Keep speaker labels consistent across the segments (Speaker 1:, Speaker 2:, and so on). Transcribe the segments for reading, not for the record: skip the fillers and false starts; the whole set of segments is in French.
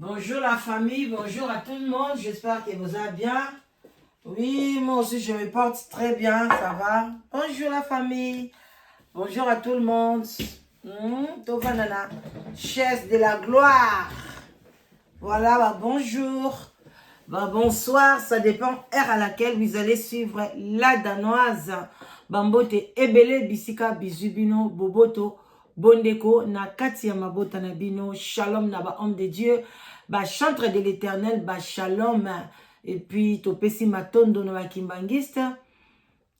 Speaker 1: Bonjour la famille, bonjour à tout le monde, j'espère que vous allez bien. Oui, moi aussi je me porte très bien, ça va. Bonjour la famille, bonjour à tout le monde. Tovanana, chaise de la gloire. Voilà, bonjour, bonsoir, ça dépend heure à laquelle vous allez suivre la danoise. Bambote ebele bisika bizubino boboto. Bondeko na kati ya mabota na bino, shalom na ba homme de Dieu, ba chantre de l'éternel, ba shalom, et puis topesi matondo na ba kimbangiste,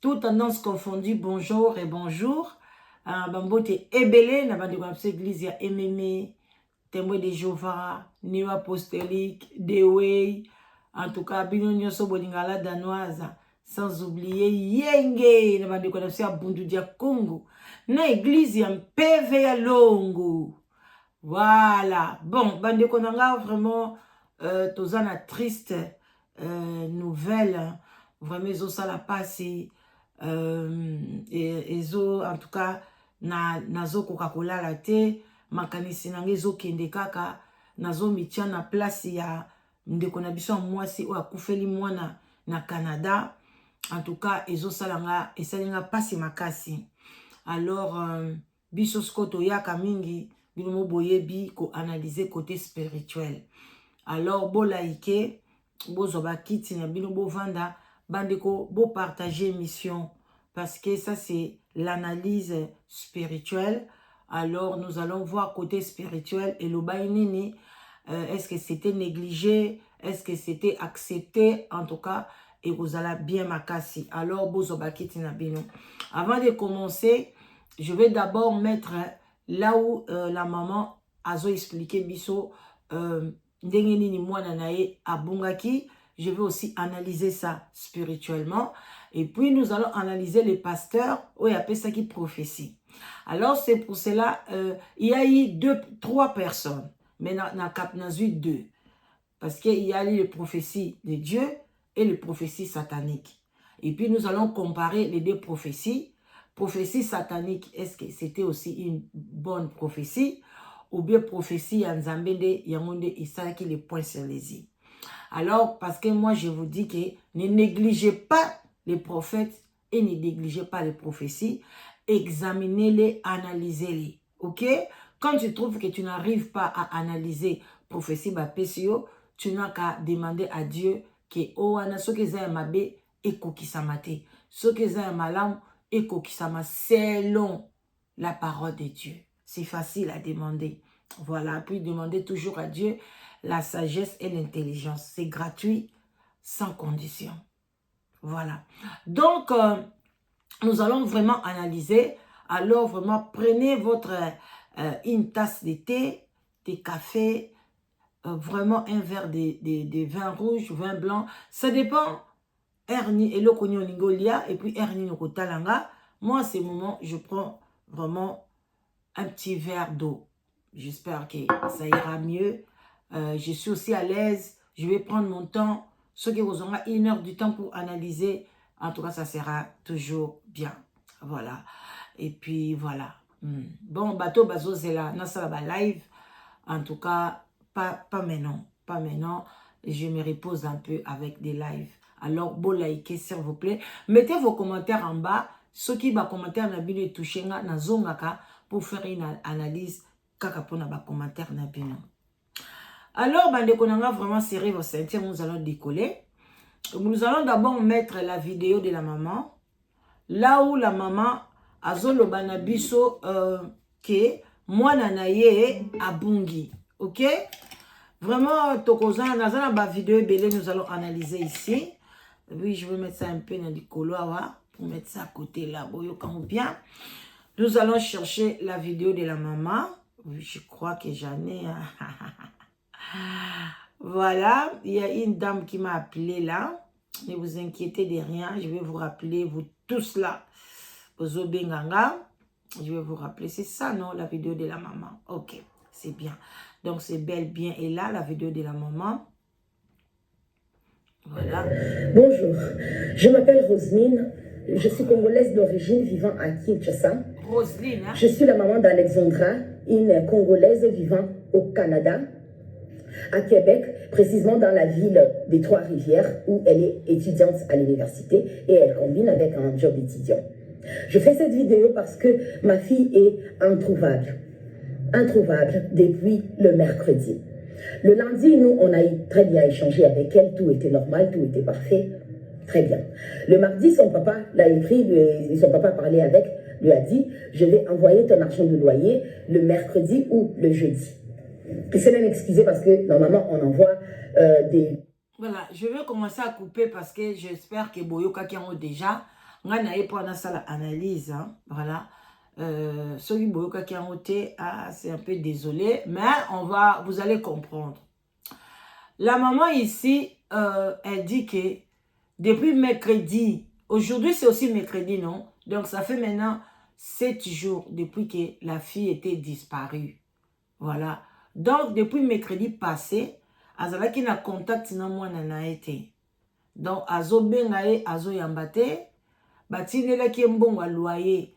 Speaker 1: tout tendance confondu, bonjour et bonjour, bambote ebele na bandeko na église ya MME, témoin de Jéhovah, Néo Apostolique, The Way, en tout cas bino nyoso bolingala danoise, sans oublier Yenge na bandeko na Bundu dia Congo. Na église ya PV ya Longo. Voilà. Bon, bande konanga vraiment tozana triste nouvelle. Vraiment ezo sala passé ezo en tout cas nazo Coca-Cola la te makanisi nange ezo kende kaka nazo mitia na place ya ndeko na biso mwasi o akufeli mwana na Canada. En tout cas ezo salanga esalinga passé makasi. Alors, biso skoto yaka mingi, binomo boyebi ko analyser côté spirituel. Alors, bo like, bo zoba kiti na bino bo vanda, bandeko bo partager mission. Parce que ça c'est l'analyse spirituelle. Alors, nous allons voir côté spirituel et le bainini, est-ce que c'était négligé, est-ce que c'était accepté, en tout cas, et vous allez bien makasi. Alors, bozobakiti na bino. Avant de commencer, je vais d'abord mettre là où la maman a expliqué biso ndenge nini mwana nae abungaki. Je vais aussi analyser ça spirituellement. Et puis, nous allons analyser les pasteurs où il y a ça qui prophétie. Alors, c'est pour cela, il y a eu trois personnes. Mais na eu deux. Parce qu'il y a eu les prophéties de Dieu et les prophéties sataniques. Et puis nous allons comparer les deux prophéties. Prophétie satanique, est-ce que c'était aussi une bonne prophétie? Ou bien prophétie Nzambende Yangonde Issa qui les points sur les i. Alors, parce que moi je vous dis que ne négligez pas les prophètes et ne négligez pas les prophéties. Examinez-les, analysez-les. Ok? Quand tu trouves que tu n'arrives pas à analyser prophétie PCO, tu n'as qu'à demander à Dieu que oh ana so ke za mabe ekokisama te, so ke za malam ekokisama selon la parole de Dieu. C'est facile à demander. Voilà, puis demander toujours à Dieu la sagesse et l'intelligence. C'est gratuit, sans condition. Voilà. Donc, nous allons vraiment analyser. Alors, vraiment, prenez votre une tasse de thé, de café, vraiment un verre de vin rouge, vin blanc. Ça dépend. Erni et le konyo ningolia et puis erni no kotalanga. Moi, à ces moments, je prends vraiment un petit verre d'eau. J'espère que ça ira mieux. Je suis aussi à l'aise. Je vais prendre mon temps. Ceux qui vous auront 1 heure du temps pour analyser, en tout cas, ça sera toujours bien. Voilà. Et puis, voilà. Bon, bateau, bazo, c'est là. Nasa la live. En tout cas, pas maintenant. Pas maintenant. Je me repose un peu avec des lives. Alors, bon, likez, s'il vous plaît. Mettez vos commentaires en bas. Ceux qui va commentaire na bino et toucher na zongaka pour faire une analyse. Kaka pona ba commentaire na bino. Alors, bande konanga vraiment serré vos ceintures. Nous allons décoller. Nous allons d'abord mettre la vidéo de la maman. Là où la maman a zolo banabiso que moi nanaye abungi. Ok? Vraiment, tokozan, dans la vidéo belé, nous allons analyser ici. Oui, je vais mettre ça un peu dans le couloir pour mettre ça à côté là. Bien. Nous allons chercher la vidéo de la maman. Oui, je crois que j'en ai. Voilà, il y a une dame qui m'a appelé là. Ne vous inquiétez de rien, je vais vous rappeler, vous tous là. Ozobenganga. Je vais vous rappeler, c'est ça, non, la vidéo de la maman. Ok, c'est bien. Donc, c'est bel bien. Et là, la vidéo de la maman. Voilà.
Speaker 2: Bonjour, je m'appelle Roselyne. Je suis congolaise d'origine vivant à Kinshasa.
Speaker 1: Roselyne, hein?
Speaker 2: Je suis la maman d'Alexandra, une congolaise vivant au Canada. à Québec, précisément dans la ville des Trois-Rivières, où elle est étudiante à l'université et elle combine avec un job étudiant. Je fais cette vidéo parce que ma fille est introuvable. Introuvable depuis le mercredi. Le lundi, nous, on a très bien échangé avec elle, tout était normal, tout était parfait, très bien. Le mardi, son papa l'a écrit, son papa a parlé avec, lui a dit, je vais envoyer ton argent de loyer le mercredi ou le jeudi. Il s'est même excusé parce que normalement, on envoie des...
Speaker 1: Voilà, je vais commencer à couper parce que j'espère que Boyoka qui ont déjà, on a prendre ça l'analyse, hein, voilà. Ceux qui Boyoka qui ont été, c'est un peu désolé, mais vous allez comprendre. La maman ici, elle dit que depuis mercredi, aujourd'hui c'est aussi mercredi, non? Donc ça fait maintenant 7 jours depuis que la fille était disparue. Voilà. Donc depuis mercredi passé, azalaki na contact na mwana na été. Donc azo benga ye, azo yambate, batindelaki mbongo loyer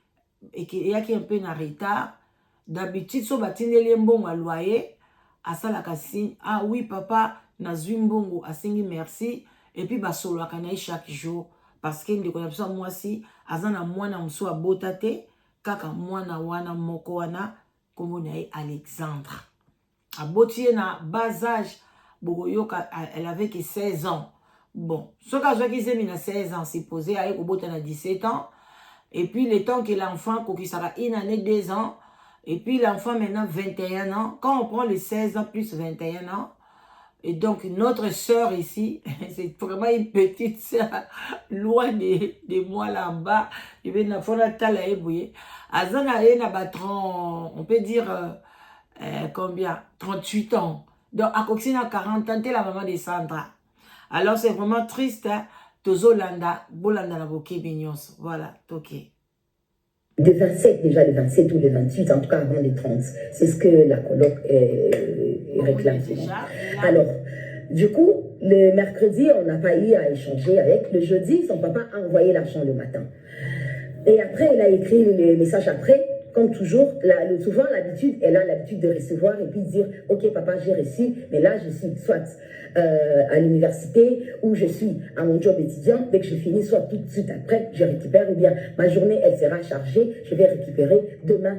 Speaker 1: et qu'il y a un peu en retard. D'habitude so batindeli mbongo loyer, asalaka signe, ah oui papa, nazwi mbongo, asingi merci, et puis basolwaka na chaque jour parce que ndeko na biso mwasi azana mwana muso abotate, kaka mwana wana moko wana kombo na ye Alexandre. Aboti na bas âge, Bogoyoka, elle avait que 16 ans. Bon, ce cas où il a 16 ans, c'est posé avec Obota na 17 ans. Et puis le temps que l'enfant, qui sera une année, 2 ans, et puis l'enfant maintenant 21 ans. Quand on prend les 16 ans plus 21 ans, et donc notre sœur ici, c'est vraiment une petite sœur, loin de moi là-bas, il y a une tala ebouye. Azana on peut dire combien? 38 ans. Donc à Coxina 40 ans, t'es la maman de Sandra. Alors c'est vraiment triste, hein? Tozolanda, Bolanda na boke binyos. Voilà, toké.
Speaker 2: De 27, déjà le 27 ou le 28, en tout cas avant les 30. C'est ce que la coloc réclame. Alors, du coup, le mercredi, on n'a pas eu à échanger avec. Le jeudi, son papa a envoyé l'argent le matin. Et après, elle a écrit le message après. Comme toujours, souvent l'habitude, elle a l'habitude de recevoir et puis dire « Ok papa, j'ai reçu, mais là je suis soit à l'université ou je suis à mon job étudiant. Dès que je finis, soit tout de suite après, je récupère ou bien ma journée, elle sera chargée, je vais récupérer demain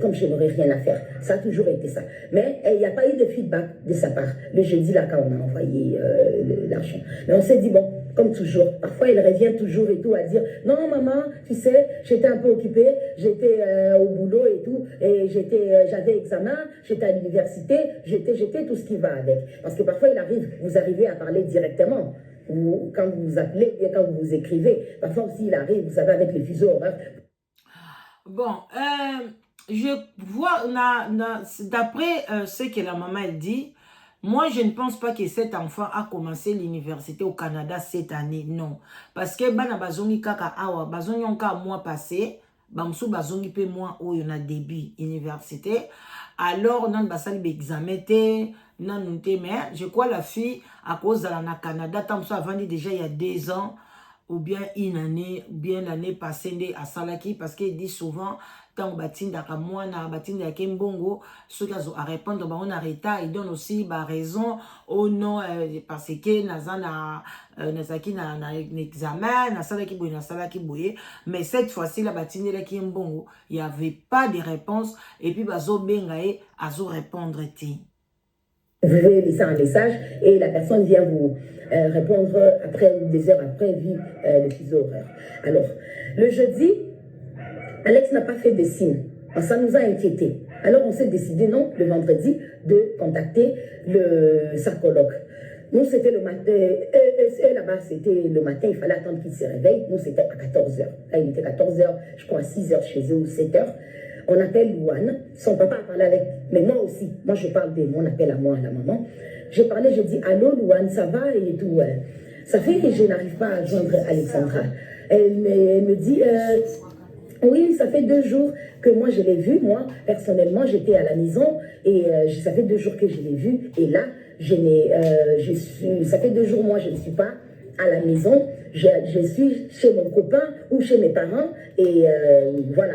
Speaker 2: comme je n'aurai rien à faire. » Ça a toujours été ça. Mais il n'y a pas eu de feedback de sa part. Le jeudi, là, quand on a envoyé l'argent. Mais on s'est dit, bon, comme toujours, parfois elle revient toujours et tout à dire « Non maman, tu sais, j'étais un peu occupée, j'étais au boulot et tout, et j'avais examen, j'étais à l'université, j'étais tout ce qui va avec. » Parce que parfois vous arrivez à parler directement, ou quand vous vous appelez, et quand vous vous écrivez, parfois aussi il arrive, vous savez, avec les fuseaux horaires.
Speaker 1: Bon, je vois, d'après ce que la maman elle dit, moi, je ne pense pas que cet enfant a commencé l'université au Canada cette année, non. Parce que bana bazongi kaka awa, bazongi onka mois passé, bamsou bazongi pe mois où il y a début université. Alors, on a basali examen non, mais je crois la fille, à cause de la Canada, tant que ça avant déjà il y a 2 ans, ou bien une année, ou bien l'année passée à Salaki, parce qu'il dit souvent, tant batindaka mwana batindaka mbongo ceux qui ont à répondre on a retard il donne aussi raison au non parce que nazana nazaki na examen na salaki boye mais cette fois-ci la batindaki mbongo il y avait pas de réponse et puis bazo bengae azo répondre ti.
Speaker 2: Vous pouvez laisser un message et la personne vient vous répondre après, des heures après, vu le fuseau horaire. Alors, le jeudi, Alex n'a pas fait de signe. Ça nous a inquiétés. Alors, on s'est décidé, non, le vendredi, de contacter sa coloc. Nous, c'était le matin. Là-bas, c'était le matin. Il fallait attendre qu'il se réveille. Nous, c'était à 14h. Là, il était 14h, je crois, à 6h chez eux ou 7h. On appelle Louane. Son papa a parlé avec... Mais moi aussi. Moi, je parle de mon appel à moi, à la maman. J'ai parlé, je dis, allô, Louane, ça va et tout. Ça fait que je n'arrive pas à joindre Alexandra. Elle me dit... oui, ça fait 2 jours que moi je l'ai vu. Moi, personnellement, j'étais à la maison et ça fait 2 jours que je l'ai vu. Et là, ça fait 2 jours, moi, je ne suis pas à la maison. Je suis chez mon copain ou chez mes parents. Et voilà.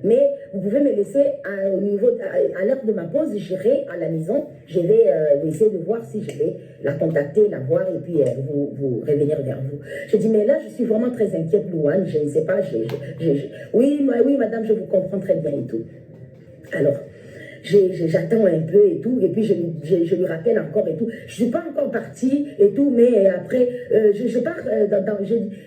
Speaker 2: mais vous pouvez me laisser à l'heure de ma pause, j'irai à la maison, je vais essayer de voir si je vais la contacter, la voir et puis vous revenir vers vous. Je dis, mais là, je suis vraiment très inquiète, Louane, je ne sais pas, oui, madame, je vous comprends très bien et tout. Alors, j'attends un peu et tout, et puis je lui rappelle encore et tout. Je ne suis pas encore partie et tout, mais après, je pars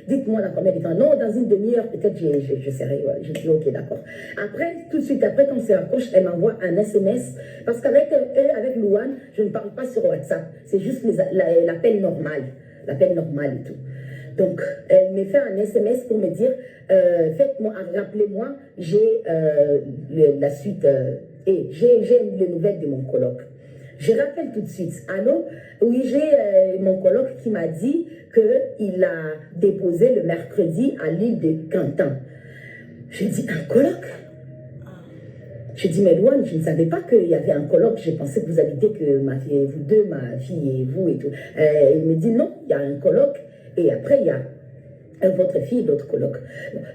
Speaker 2: dites-moi dans combien de temps. Non, dans une demi-heure, peut-être je serai. Ouais. Je dis, ok, d'accord. Après, tout de suite, après, quand on se rapproche, elle m'envoie un SMS, parce qu'avec avec Louane, je ne parle pas sur WhatsApp. C'est juste l'appel normal. L'appel normal et tout. Donc, elle me fait un SMS pour me dire, faites-moi, rappelez-moi, j'ai la suite, et j'ai les nouvelles de mon colloque. Je rappelle tout de suite, allô, oui, j'ai mon colloque qui m'a dit qu'il a déposé le mercredi à l'île de Cantan. Je dis, un colloque? Je dis, mais Louane, je ne savais pas qu'il y avait un colloque. Je pensais que vous habitez que vous deux, ma fille et vous et tout. Il me dit, non, il y a un colloque. Et après, il y a votre fille et l'autre colloque.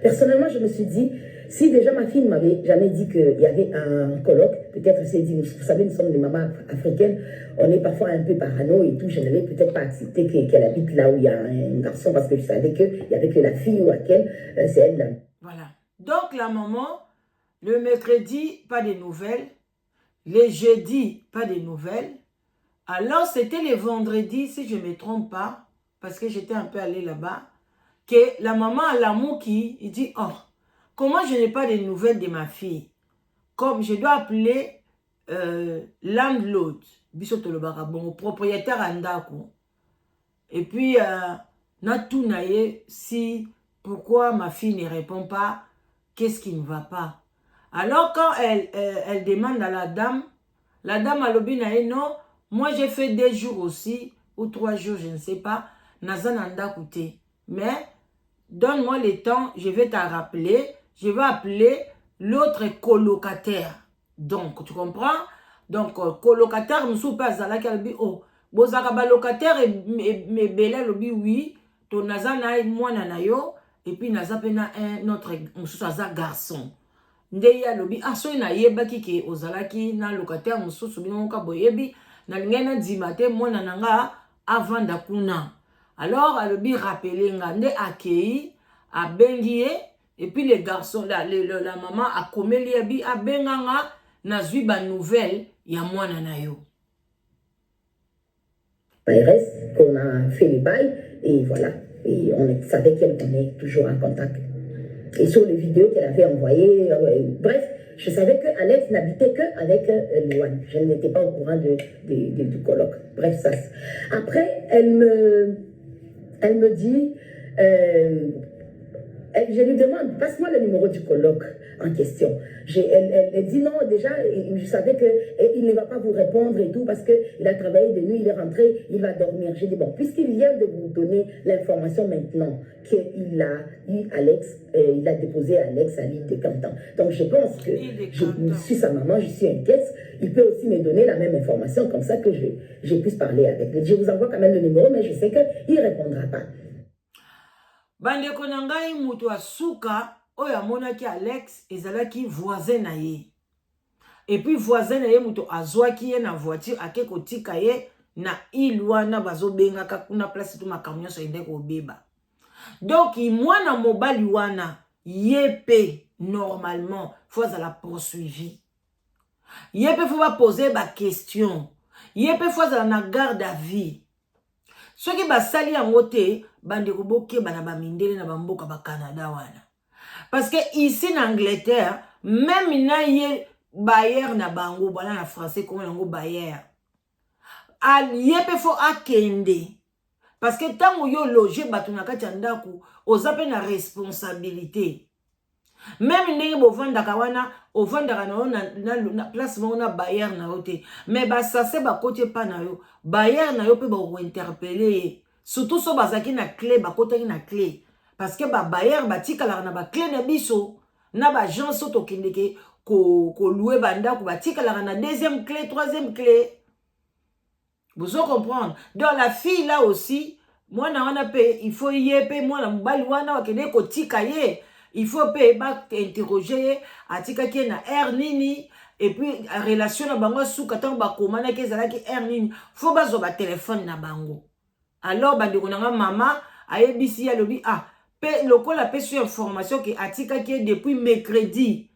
Speaker 2: Personnellement, je me suis dit, si déjà ma fille ne m'avait jamais dit qu'il y avait un colloque, peut-être c'est dit, vous savez, nous sommes des mamans africaines, on est parfois un peu parano et tout, je n'allais peut-être pas accepter qu'elle habite là où il y a un garçon parce que je savais qu'il n'y avait que la fille ou laquelle, c'est elle là.
Speaker 1: Voilà. Donc la maman, le mercredi, pas de nouvelles. Les jeudis, pas de nouvelles. Alors c'était les vendredis, si je ne me trompe pas, parce que j'étais un peu allée là-bas, que la maman à l'amour il dit, oh, comment je n'ai pas de nouvelles de ma fille? Comme je dois appeler landlord, bon, propriétaire andako. Et puis, Natounaye, si, pourquoi ma fille ne répond pas, qu'est-ce qui ne va pas? Alors quand elle demande à la dame a l'obinaye, non, moi j'ai fait 2 jours aussi, ou 3 jours, je ne sais pas, Nazananda Kouté. Mais, donne-moi le temps, je vais te rappeler, je vais appeler l'autre colocataire. Donc, tu comprends? Donc, colocataire, nous pas Zala Kalbi, oh, bozaka ba locataire et bela lobi, oui, ton Nazana moi nanayo, et puis Nazapena un autre, un garçon. Ndeya lobi, ah, so na yebaki ke ozalaki na locataire, mususu bino ka boyebi, na lingena dimate, moi nananga, avant d'akuna. Alors, alobi rappelé ngande akei, a bengie, et puis les garçons, la maman a komeli abi, a benganga, na zui ba nouvelle, ya mwana na yo.
Speaker 2: Il reste qu'on a fait les bails, et voilà. Et on savait qu'elle est toujours en contact. Et sur les vidéos qu'elle avait envoyées, bref, je savais que Alex n'habitait qu'avec Louane. Je n'étais pas au courant du colloque. Bref, ça. Après, elle me dit, je lui demande, passe-moi le numéro du colloque en question. Elle dit non, déjà, je savais qu'il ne va pas vous répondre et tout parce qu'il a travaillé de nuit, il est rentré, il va dormir. J'ai dit, bon, puisqu'il vient de vous donner l'information maintenant qu'il a eu Alex, il a déposé Alex à l'île de Cantan. Donc, je pense que je suis sa maman, je suis inquiète. Il peut aussi me donner la même information comme ça que je puisse parler avec lui. Je vous envoie quand même le numéro, mais je sais qu'il ne répondra pas.
Speaker 1: Bandeko na ngai mutu asuka oyo amonaki Alex ezalaki voisin na ye. Et puis voisin na ye mutu azwaki ye na voiture ake kotika ye na ilwana bazo bengaka kuna place tu makambo nyonso ende ko beba. Donc mwana mobali wana yepe normalement faut la poursuivi. Yepe faut pas poser ba question. Yepe faut na garde à vie. Ce qui va sali en côté, bande boke bana ba mindele na bamboka ba Canada wana. Parce que ici en Angleterre, même na ye bayer na bango, bana na français comment yango bayer. Al yepe fo akende. Parce que tant yo loger batu na kati ndaku, ozape na responsabilité. Même ndenge bovandaka wana, ovandaka na place mo na bayer na yote. Mais ba sase ba kote pa na yo, bayer na yo pe ba interpeller. Surtout so bazaki na clé, ba kotaki na clé. Parce que ba bayer ba tikala na ba clé na biso, na ba gens soto kindeke ko louer banda ko ba tikala na deuxième clé, troisième clé. Vous en comprendre. Donc la fille là aussi, moi na wana pe il faut yepe moi na mbali wana wakende ko tika ye. il faut payer interroger atika qui na air nini et puis relation na bango suka tant ba komana ke zala ki air nini faut bazo ba téléphone na bango alors bandeko nanga mama ayebisi ya lobi ah pe lokola pe sur information que atika qui depuis mercredi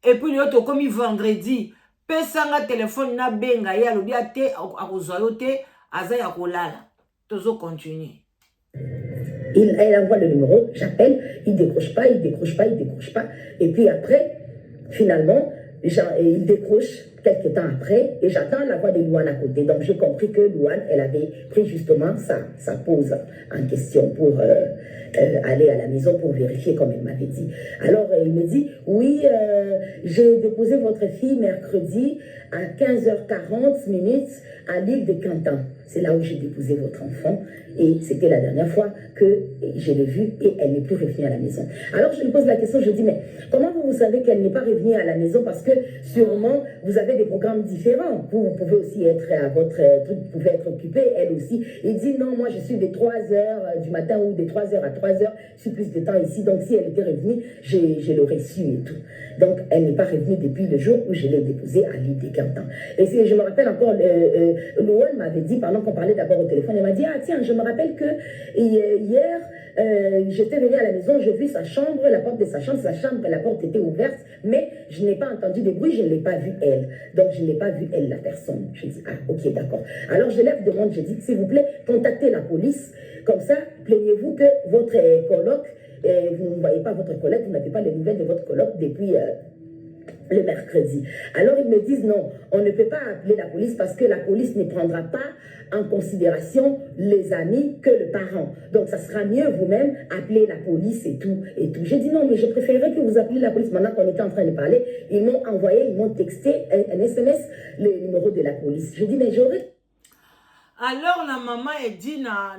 Speaker 1: et puis l'autre comme vendredi pesanga téléphone na benga ya lobi ate akozwa yo te aza ya kolala tozo continuer.
Speaker 2: Elle envoie le numéro, j'appelle, il décroche pas, il décroche pas, il décroche pas. Et puis après, finalement, il décroche quelques temps après et j'attends la voix de Louane à côté. Donc j'ai compris que Louane, elle avait pris justement sa pause en question pour aller à la maison pour vérifier comme elle m'avait dit. Alors il me dit, oui, j'ai déposé votre fille mercredi à 15h40 à l'île de Cantan. C'est là où j'ai déposé votre enfant et c'était la dernière fois que je l'ai vue et elle n'est plus revenue à la maison. Alors je lui pose la question, je dis, mais comment vous savez qu'elle n'est pas revenue à la maison? Parce que sûrement vous avez des programmes différents. Vous pouvez aussi être à votre truc, vous pouvez être occupé, elle aussi. Il dit, non, moi je suis de 3h du matin ou de 3h à 3h, je suis plus de temps ici. Donc si elle était revenue, je l'aurais su et tout. Donc elle n'est pas revenue depuis le jour où je l'ai déposée à l'île de Cantan. Et je me rappelle encore, Louane m'avait dit, pendant qu'on parlait d'abord au téléphone, elle m'a dit, ah tiens, je me rappelle que hier, j'étais venue à la maison, j'ai vu sa chambre, la porte de sa chambre, la porte était ouverte, mais je n'ai pas entendu de bruit, je ne l'ai pas vue elle. Donc je n'ai pas vu elle, la personne. Je dis, ah ok, d'accord. Alors je lève demande, je dis, s'il vous plaît, contactez la police, comme ça, plaignez-vous que votre coloc, vous ne voyez pas votre collègue, vous n'avez pas les nouvelles de votre coloc depuis le mercredi. Alors ils me disent non, on ne peut pas appeler la police parce que la police ne prendra pas en considération les amis que le parent. Donc ça sera mieux vous-même appeler la police et tout. J'ai dit non, mais je préférerais que vous appeliez la police. Maintenant qu'on était en train de parler, ils m'ont envoyé, ils m'ont texté un SMS, le numéro de la police. Je dis mais j'aurais...
Speaker 1: Alors la maman est dit na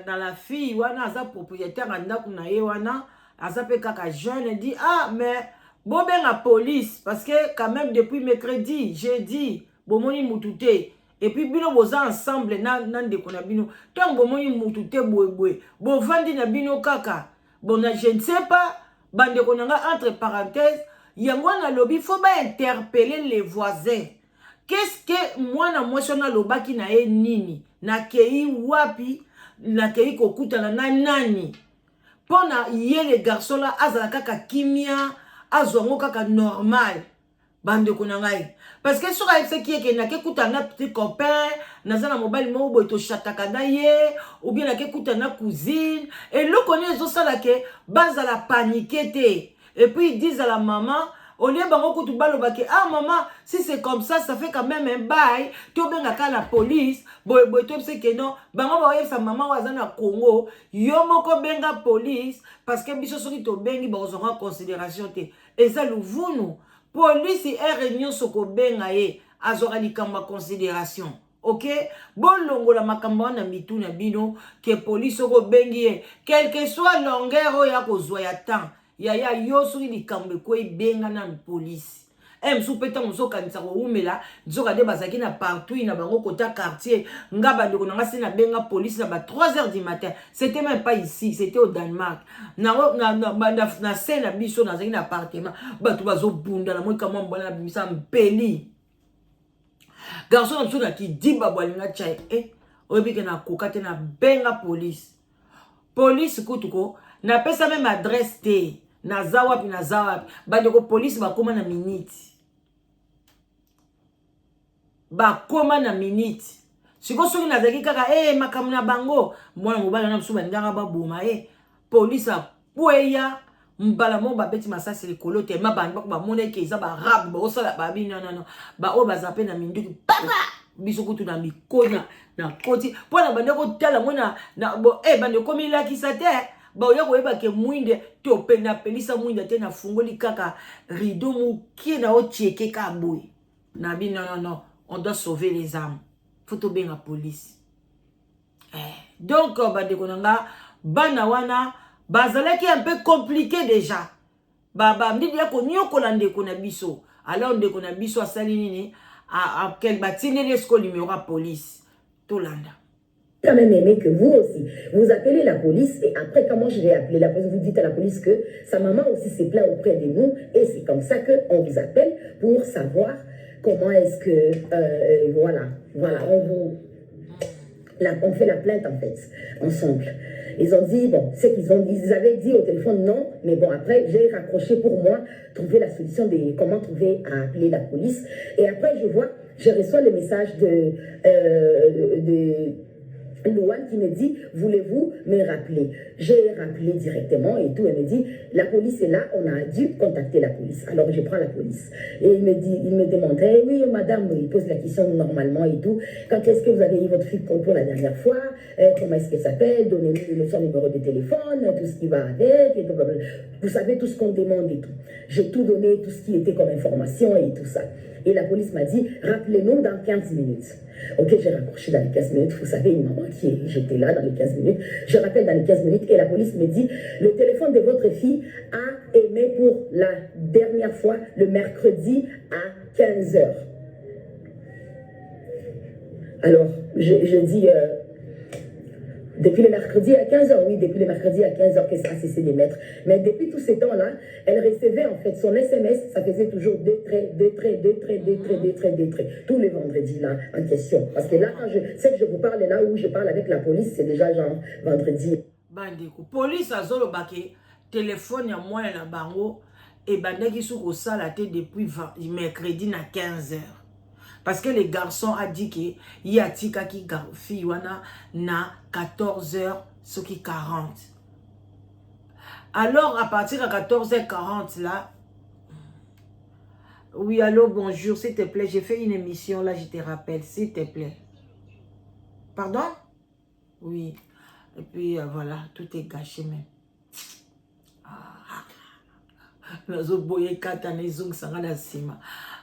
Speaker 1: la fille wana aza propriétaire anda kuna ye wana aza pe kaka jeune dit ah mais bon ben la police parce que quand même depuis mercredi jeudi bomoni mutute et puis bino boza ensemble na ndeko na bino tant bomoni mutute boye bo vandi na bino kaka bon je ne sais pas bandeko nanga entre parenthèses yango na lobby faut ba interpeller les voisins. Qu'est-ce que moi na moi sona lobaki na e nini na kei wapi na kei kokuta na nani pona ye les garçons là azala kaka kimia azongo kaka normal bande konangai parce que sur ce qui est que na kekuta na petit copain na zana mobile mo bo to chataka na ye ou bien na kekuta na cousine et le connaît zo sala ke bazala paniquer te et puis ils disent à la maman au lieu bango kutu baloba ke ah maman si c'est comme ça fait quand même un bail to benga ka la police boy to c'est que non bango ba sa maman waza na Congo yo moko benga police parce que biso soki to bengi ba ozonga considération te et ça le vunu police et réunion soko benga ye azora likamba considération. Ok, bon longo la makambo na mitu na bino que police soko bengi ye quel que soit longueur ya kozwa ya temps yaya yo soki likambe ko benga na police msu peta muso kanisa ko umela nzoka de bazaki na partout na bango kota quartier ngaba ndeko nanga se na benga police na ba 3h du matin. C'était même pas ici, c'était au Danemark. Na scène na biso na zaki na appartement batu bazo bunda na moi kama mbona na bimisa mpeli garçon na tuna ki diba bwalinga chai obike na kokate na benga police kutuko na pesa même adresse te na zawapi bandeko police bakoma na minute siko soki nazaki kaka makambo na bango mwana mobala na msuba ndanga baboma police apweya mbala mo babeti masasi likolo te mabandi bako bamona ke eza barabe baosala babi non ba o bazape na minduki papa biso kutu na mikona na koti pona bandeko tala mona na bandeko milakisa te ba oya koyeba ke mwinde to pena pelisa mwinde te na fungoli kaka rideau mukie na otieke ka boy na bi non on doit sauver les âmes faut to benga police donc bandeko nanga bana wana bazalaki un peu compliqué déjà baba mdidi yako nyokola ndeko na biso alors ndeko na biso asali nini a quel batine l'esco numéro à police tolanda.
Speaker 2: quand même aimé que vous aussi, vous appelez la police et après, comment je vais appeler la police, vous dites à la police que sa maman aussi s'est plaint auprès de nous et c'est comme ça qu'on vous appelle pour savoir comment est-ce que, voilà, on fait la plainte en fait, ensemble. Ils ont dit, bon, c'est ils avaient dit au téléphone non, mais bon, après, j'ai raccroché pour moi, trouver la solution de comment trouver à appeler la police. Et après, je reçois le message de Louane qui me dit, voulez-vous me rappeler? J'ai rappelé directement et tout. Elle me dit, la police est là, on a dû contacter la police. Alors je prends la police. Et il me demande, hey, oui, madame, il pose la question normalement et tout. Quand est-ce que vous avez eu votre fille pour la dernière fois? Comment est-ce qu'elle s'appelle? Donnez-nous son numéro de téléphone, tout ce qui va avec. Et tout, vous savez tout ce qu'on demande et tout. J'ai tout donné, tout ce qui était comme information et tout ça. Et la police m'a dit, rappelez-nous dans 15 minutes. Ok, j'ai raccroché dans les 15 minutes. Vous savez, une maman j'étais là dans les 15 minutes. Je rappelle dans les 15 minutes et la police me dit, le téléphone de votre fille a émis pour la dernière fois le mercredi à 15 h. Alors, je dis, depuis le mercredi à 15 h, oui, depuis le mercredi à 15 h que ça a cessé d'émettre. Mais depuis tous ces temps-là, elle recevait en fait son SMS, ça faisait toujours deux traits, tous les vendredis là, en question. Parce que là, quand sais que je vous parle là où je parle avec la police, c'est déjà genre vendredi.
Speaker 1: Bandeko, police a zolo bake, téléphone ya moi na bango, et bandeki sou ko sala te depuis mercredi na 15 h. Parce que les garçons a dit que y a tika ki fille wana na 14 h ce qui 40. Alors à partir de 14 h 40 là, oui allô bonjour s'il te plaît, j'ai fait une émission là, je te rappelle s'il te plaît. Pardon? Oui. Et puis voilà, tout est gâché même.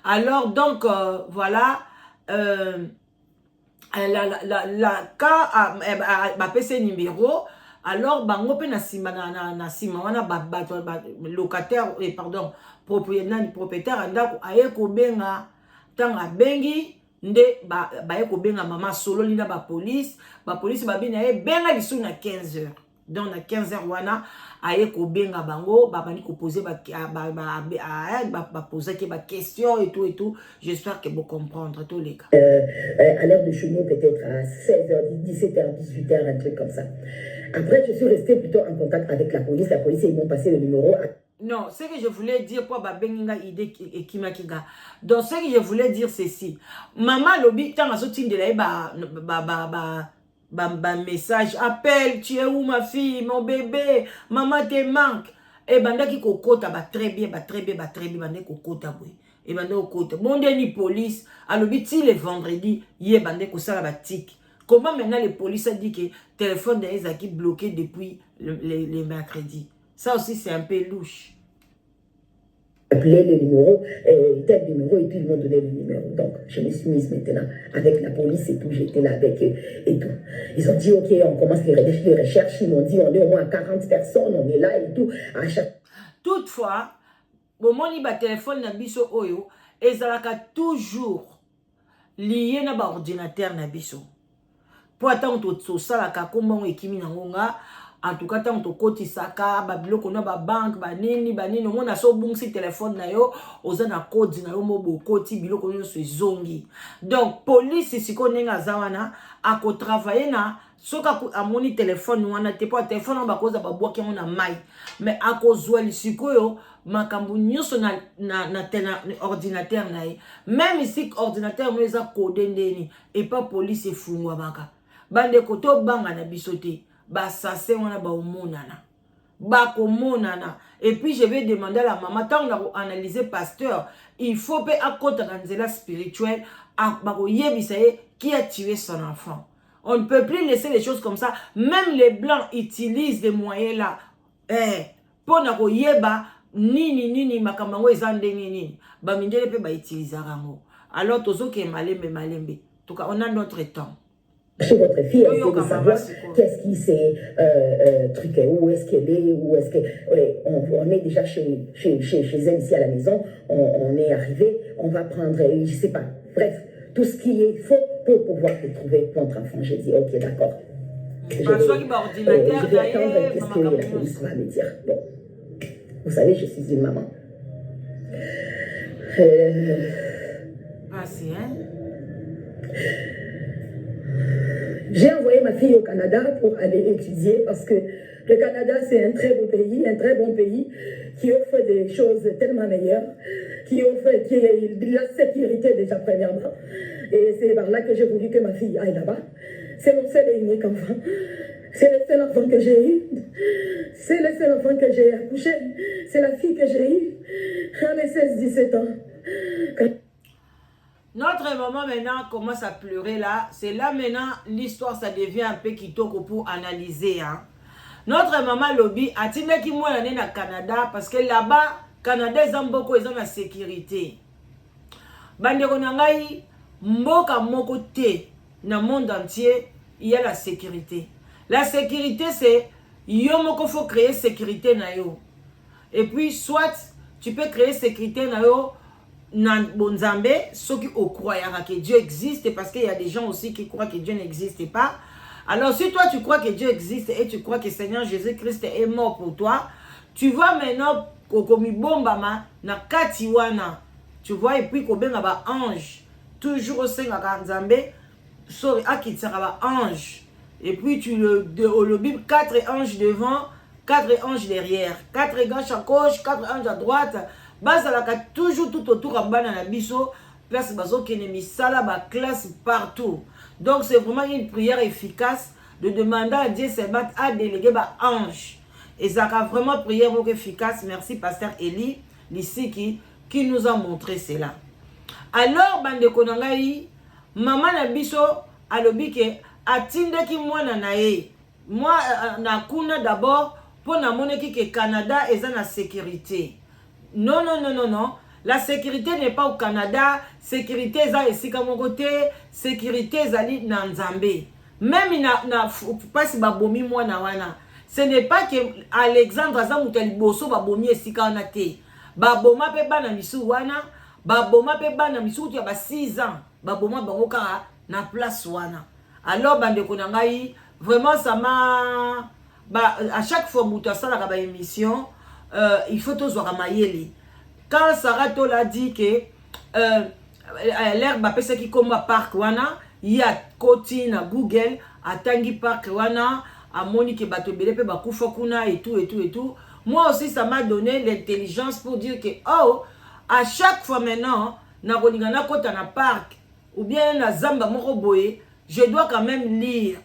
Speaker 1: Alors donc voilà, la cas ma PC numéro. Alors bango pe na sima na sima wana locataire pardon propriétaire andako aye ko benga tanga bengi nde ba ko benga mama solo lina ba police ba bina ye benga lisu na 15 h. Donc na 15 h wana aye ko benga bango bani ko poser poser ba question et tout. J'espère que vous comprendre tous les cas.
Speaker 2: À l'heure de chez nous peut-être à 16 h, 17 h, 18 h, un truc comme ça. Après je suis restée plutôt en contact avec la police ils m'ont passé le numéro.
Speaker 1: Non, ce que je voulais dire pour Babenga idée et Kimakinga. Donc ce que je voulais dire c'est ceci. Maman lobi tant azoti ndela message appelle, tu es où ma fille, mon bébé, maman te manque. Et bandaki kokota très bien bandaki kokota boy. Et bandaki kokota. Mon dernier police alobi ti le vendredi yé bandaki kosala batik. Comment maintenant les polices a dit que le téléphone d'Ezaki bloqué depuis les mercredis. Ça aussi c'est un peu louche.
Speaker 2: Appelé le numéro, tel numéro, et puis ils m'ont donné le numéro. Donc, je me suis mise maintenant avec la police et tout, j'étais là avec eux et tout. Ils ont dit, ok, on commence les recherches, ils m'ont dit, on est au moins 40 personnes, on est là et tout. À chaque...
Speaker 1: Toutefois, au moment où le téléphone na biso oyo, ezalaka toujours lié na ba ordinateur na biso. Pour attendre tout ça, la kakomba ekimi na ngonga. En tout cas, tant que tu saka, babiloko na ba banque, banini, on a so bungsi téléphone na yo, oza na code na yo mobo koti biloko yo so zongi. Donc police si ko nenga zawana ako travailler na soka amoni téléphone wana te po téléphone ba koza ba boaki na mai. Mais ako zweli sikoyo makambu nyoso na ordinateur na ye. Même ici ordinateur mo eza code ndeni et pas police efungwa baka. Bande koto banga na bisote. Basase wana bakomonana et puis je vais demander à la maman tant on a analysé pasteur il faut pas à côté de spirituel qui a tué son enfant. On ne peut plus laisser les choses comme ça. Même les blancs utilisent des moyens là pour na ko yeba nini makamango ezande nini ba mindele pe ba utiliser rango. Alors tozo ke malembe en tout cas on a notre temps.
Speaker 2: Chez votre fille, elle essaie de savoir qu'est-ce qui s'est truqué, où est-ce qu'elle est, où est-ce que... on est déjà chez elle ici à la maison, on est arrivé, on va prendre, je sais pas, bref, tout ce qu'il faut pour pouvoir te trouver contre enfant. J'ai dit, ok, d'accord. Je vais attendre qu'est-ce que la police va me dire. Bon, vous savez, je suis une maman. J'ai envoyé ma fille au Canada pour aller étudier parce que le Canada, c'est un très beau pays, un très bon pays qui offre des choses tellement meilleures, qui offre de la sécurité déjà premièrement. Et c'est par là que j'ai voulu que ma fille aille là-bas. C'est mon seul et unique enfant. C'est le seul enfant que j'ai eu. C'est le seul enfant que j'ai accouché. C'est la fille que j'ai eue à mes 16-17 ans.
Speaker 1: Notre maman maintenant commence à pleurer là. C'est là maintenant l'histoire ça devient un peu kitoko pour analyser. Hein. Notre maman lobby a tenu qui moi l'année na Canada parce que là-bas Canada ils ont beaucoup ils ont la sécurité. Bande konangai mboka moko te na monde entier il y a la sécurité. La sécurité c'est yo moko faut créer sécurité na yo. Et puis soit tu peux créer sécurité na yo nan bonzambe ceux qui croient que Dieu existe parce qu'il y a des gens aussi qui croient que Dieu n'existe pas. Alors si toi tu crois que Dieu existe et tu crois que Seigneur Jésus-Christ est mort pour toi, tu vois maintenant kokomi bombama na katiwana. Tu vois et puis kobenga ba ange toujours au sein à nzambe sorry akitsaka ba ange et puis tu le Bible 4 anges devant 4 anges derrière 4 anges à gauche 4 anges à droite bazalaka toujours tout autour à bana na biso place bazo kene misala ba classe partout. Donc c'est vraiment une prière efficace de demander à Dieu Seigneur à déléguer ba ange. Et ça a vraiment prière efficace. Merci pasteur Eli ici qui nous a montré cela. Alors bande konangai maman na biso alobi ke atinde ki mwana na ye. Moi na kuna d'abord pour na moneki ke Canada eza na sécurité. Non. La sécurité n'est pas au Canada. Sécurité est ici comme côté. Sécurité est na Nzambe. Même na pas si babomi moi na wana. Ce n'est pas que Alexandre Azamutel Bosso babomi ici kana te. Baboma pe bana misu wana. Baboma pe bana misu tu ya ba 6 ans. Baboma bango ka na place wana. Alors bande konangai vraiment ça m'a à chaque fois muta sala ka ba émission il faut tous voir mayele. Quand Sarah Tola dit que l'herbe appelle qui comme parc wana, il y a côté na Google atangi parc wana, a monique bato belé pe bakufa kuna et tout. Moi aussi ça m'a donné l'intelligence pour dire que oh à chaque fois maintenant na koningana kota na parc ou bien na zamba moko boye, je dois quand même lire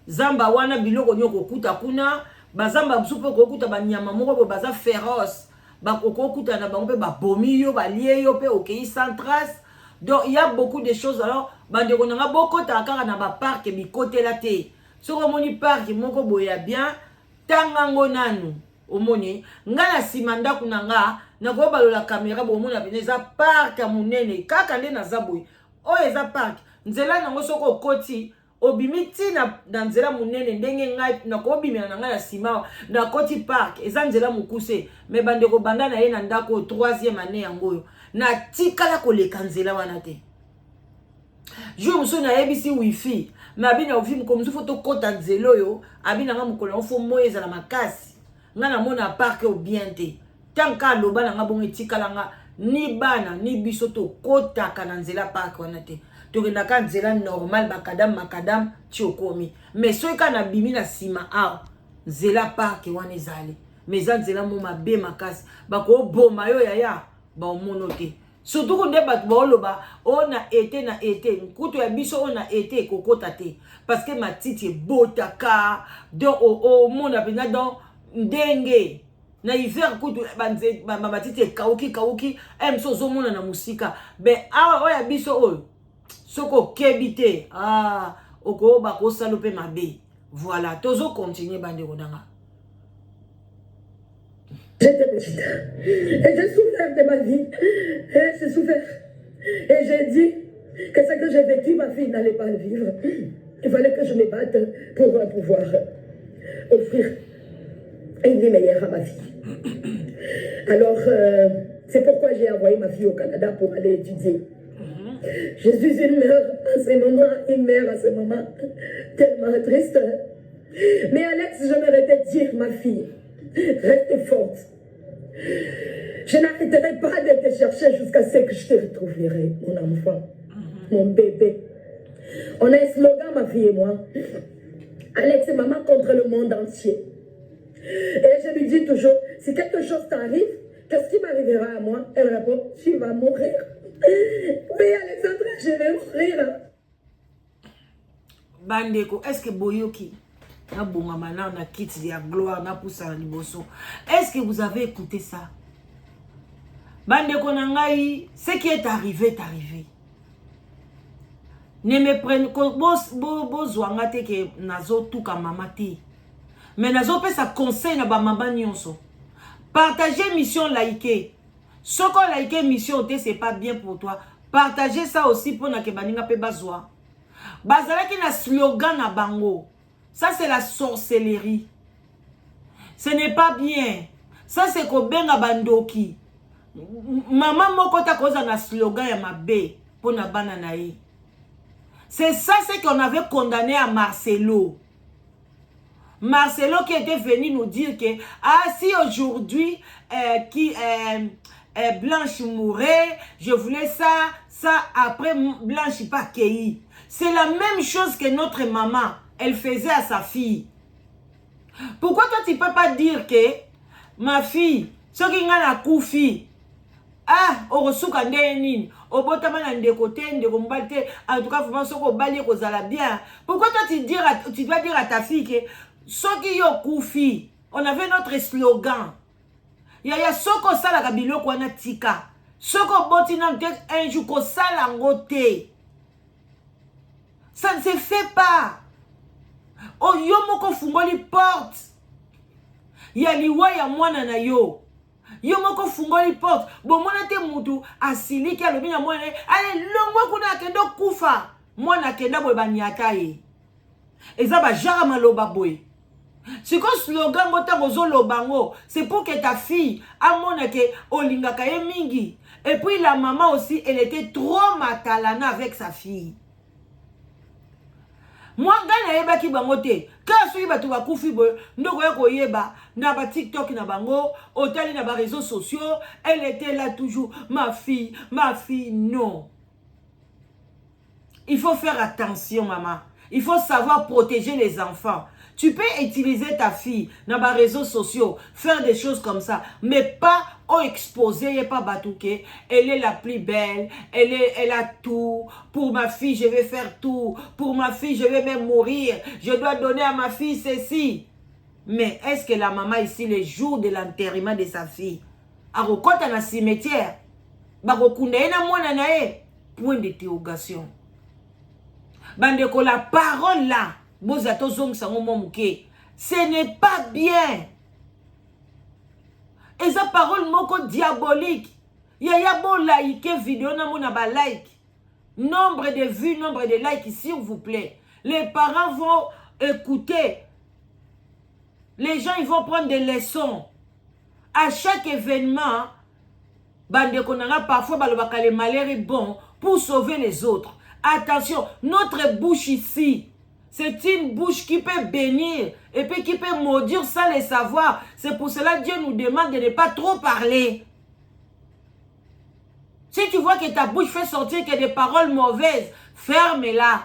Speaker 1: zamba wana biloko nyoko kuta kuna. Bazamba msupo kokuta banyama moko baza féroce bakokuta na bango pe ba bomi yo ba lié yo pe okei sans trace. Donc il y a beaucoup de choses. Alors bande konanga boko ta kaka na ba parc bi côté la té soko moni parc moko boya bien tangango nanu omoni ngana simanda kunanga na ko balola caméra bo mona beneza parc ya munene kaka nde na zaboy o eza parc nzela nango soko koti obimiti na nzela munene ndenge ngai na ko bimela na ngai na sima na koti park eza nzela mukuse me bande ko banda na ye na ndako 3e année yango na tikala ko leka nzela wana te jour muso na yebisi wifi ma bina wifi mkomzu foto kota nzelo yo abina nga mukolo fo moyeza la makasi nga na mona park o bien te tanka loba na nga bongo tikala nga ni bana ni biso to kota kana nzela park wana te. Donc na ka nzela normal makadam tiokomi mais so ka na bimi na sima a nzela park wana ezali mais za nzela mo mabe makasi bako boma yo yaya ba omono te surtout ko nde bat ba loba ona été nkuto ya biso ona été kokota te parce que matiti botaka donc o mona pena donc ndenge na hiver kutu banze matiti kauki emso zo mona na musika be a oya biso o soko kebite oko bako salope mabe. Voilà, tozo continuer bande rodanga.
Speaker 2: J'étais petite et j'ai souffert de ma vie et j'ai souffert et j'ai dit que ce que j'ai vécu ma fille n'allait pas le vivre. Il fallait que je me batte pour pouvoir offrir une vie meilleure à ma fille. Alors c'est pourquoi j'ai envoyé ma fille au Canada pour aller étudier. Je suis une mère à ce moment, tellement triste. Mais Alex, j'aimerais te dire, ma fille, reste forte. Je n'arrêterai pas de te chercher jusqu'à ce que je te retrouverai, mon enfant, mon bébé. On a un slogan, ma fille et moi. Alex et maman contre le monde entier. Et je lui dis toujours, si quelque chose t'arrive, qu'est-ce qui m'arrivera à moi? Elle répond, tu vas mourir. Oui, Alexandra, je vais mourir.
Speaker 1: Bandeko, est-ce que Boyoki, na bongamana, na kit de gloire, na poussa na liboso, est-ce que vous avez écouté ça? Bandeko nangai, ce qui est arrivé est arrivé. Ne me prenne bo zwangate ke nazo tuka mama te. Mais nazo pe sa conseil na ba mama nyonso. Partagez mission like. Ce qu'on like mission te c'est pas bien pour toi. Partagez ça aussi pour na ke baninga pe bazwa. Bazalaki na slogan na bango. Ça c'est la sorcellerie. Ce n'est pas bien. Ça c'est ko benga bandoki. Maman moko ta koza na slogan ya mabe pour na bana na ye. C'est ça ce qu'on avait condamné à Marcelo. Marcelo qui était venu nous dire que si aujourd'hui Blanche mourait, je voulais ça après Blanche pas cueilli. C'est la même chose que notre maman, elle faisait à sa fille. Pourquoi toi tu ne peux pas dire que ma fille, ce qui a la koufi, orosuka ndenini, obotama na ndekote, ndekombalte, en tout cas, vraiment, soko bali kozala bien. Pourquoi toi tu dois dire à ta fille que ce qui yo koufi, on avait notre slogan. Yaya soko sala kabilo kwa na tika. Soko boti na un jour ko sala ngote. Ça ne se fait pas. Oh yo moko fungoli porte. Ya liwa ya mwana na yo. Yo moko fungoli porte. Bon mwana te mutu asili ki alobi na mwana. Ale longwa kuna kendo kufa. Mwana kenda boy banyata ye. Eza ba jara maloba boy. Si ko slogan bota bozo lobango, c'est pour que ta fille amona ke olingaka ye mingi. Et puis la maman aussi, elle était trop matalana avec sa fille. Moi gana yeba ki bango te. Ka suyi batu bakufi boy, ndoko yako yeba na ba TikTok na bango, otali na ba réseaux sociaux, elle était là toujours ma fille, non. Il faut faire attention maman. Il faut savoir protéger les enfants. Tu peux utiliser ta fille dans les réseaux sociaux, faire des choses comme ça, mais pas exposer, pas batouké. Elle est la plus belle, elle a tout. Pour ma fille, je vais faire tout. Pour ma fille, je vais même mourir. Je dois donner à ma fille ceci. Mais est-ce que la maman ici, le jour de l'enterrement de sa fille, a recoté dans le cimetière, point d'interrogation. Bandeko, la parole là, ce n'est pas bien. Et sa parole moko diabolique. Yaya bon like vidéo na mona ba like. Nombre de vues, nombre de likes, s'il vous plaît. Les parents vont écouter. Les gens ils vont prendre des leçons. À chaque événement, bandeko nanga parfois balobaka le malheur est bon pour sauver les autres. Attention, notre bouche ici, c'est une bouche qui peut bénir et puis qui peut maudire sans le savoir. C'est pour cela que Dieu nous demande de ne pas trop parler. Si tu vois que ta bouche fait sortir que des paroles mauvaises, ferme-la.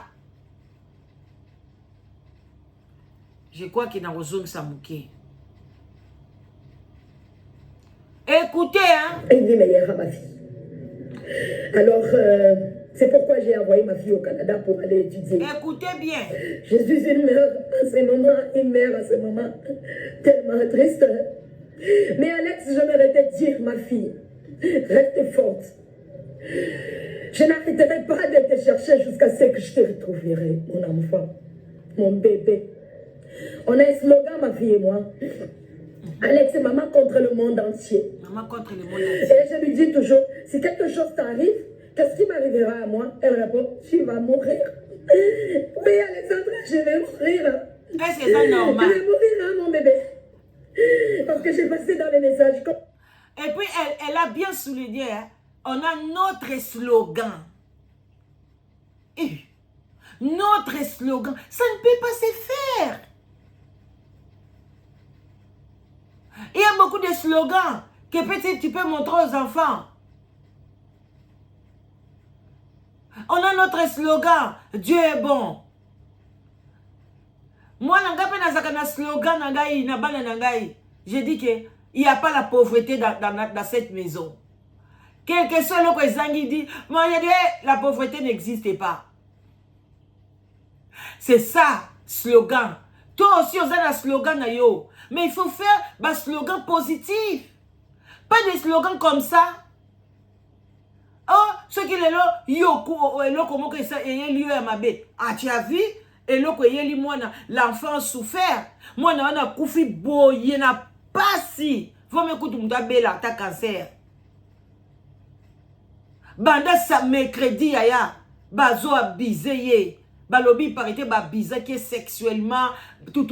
Speaker 1: Je crois qu'il y a un Samouké. Écoutez, hein.
Speaker 2: Elle dit meilleure à ma fille. Alors, c'est pourquoi j'ai envoyé ma fille au Canada pour aller étudier.
Speaker 1: Écoutez bien.
Speaker 2: Je suis une mère à ce moment, tellement triste. Mais Alex, j'aimerais te dire, ma fille, reste forte. Je n'arrêterai pas de te chercher jusqu'à ce que je te retrouverai, mon enfant, mon bébé. On a un slogan, ma fille et moi. Alex et maman contre le monde entier.
Speaker 1: Maman contre le monde entier.
Speaker 2: Et je lui dis toujours, si quelque chose t'arrive, qu'est-ce qui m'arrivera à moi? Elle répond, tu vas mourir. Oui, Alexandra, je vais mourir.
Speaker 1: Est-ce que c'est normal?
Speaker 2: Je vais mourir, hein, mon bébé. Parce que j'ai passé dans les messages.
Speaker 1: Et puis, elle a bien souligné, hein, on a notre slogan. Notre slogan, ça ne peut pas se faire. Il y a beaucoup de slogans que peut-être tu peux montrer aux enfants. On a notre slogan, Dieu est bon. Moi, na slogan je dis qu'il n'y a pas la pauvreté dans cette maison. Quel que soit le président qui dit, la pauvreté n'existe pas. C'est ça, slogan. Toi aussi, on a un slogan. Mais il faut faire un slogan positif. Pas des slogans comme ça. Oh, ce qui est là, comment que ça est lieu à ma bête. Ah, tu as vu? Et là, l'enfant a souffert. Moi, on a koufi boye, n'a pas si. Faut m'écouter, m'ta bela, ta cancer. Banda sa mercredi, yaya. Bazo a bisé, balobi parité ba bizarre qui est sexuellement tout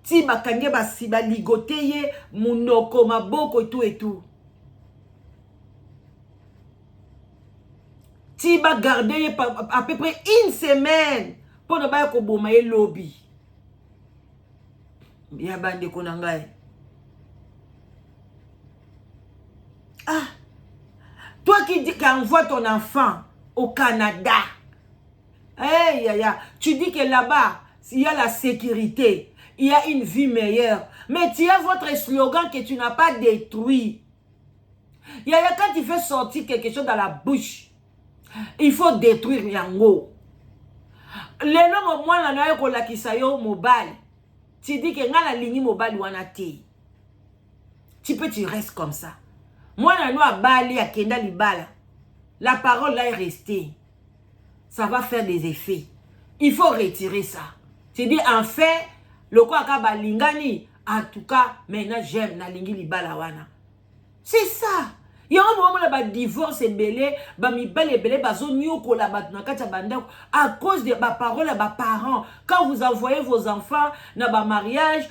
Speaker 1: ti bakange ba si ba ligoté munoko maboko et tout ti ba garder à peu près une semaine pour ne pas ko boma ye lobby ya bande ko nangai. Ah, toi qui dis qu'envoie ton enfant au Canada. Hey, tu dis que là-bas, il y a la sécurité, il y a une vie meilleure. Mais tu as votre slogan que tu n'as pas détruit. Quand tu fais sortir quelque chose dans la bouche, il faut détruire yango. Les noms, moi, la ko la kisayo mobile. Tu dis que nga la ligne mobile wana te. Tu restes comme ça. Moi, la noa bali a kenda libala. La parole là est restée. Ça va faire des effets. Il faut retirer ça. Tu dis, en fait, le quoi akaba lingani, en tout cas, maintenant j'aime na lingi libala wana. C'est ça. Il y a un moment où le divorce est belé, à cause de ma parole à mes parents. Quand vous envoyez vos enfants dans le mariage,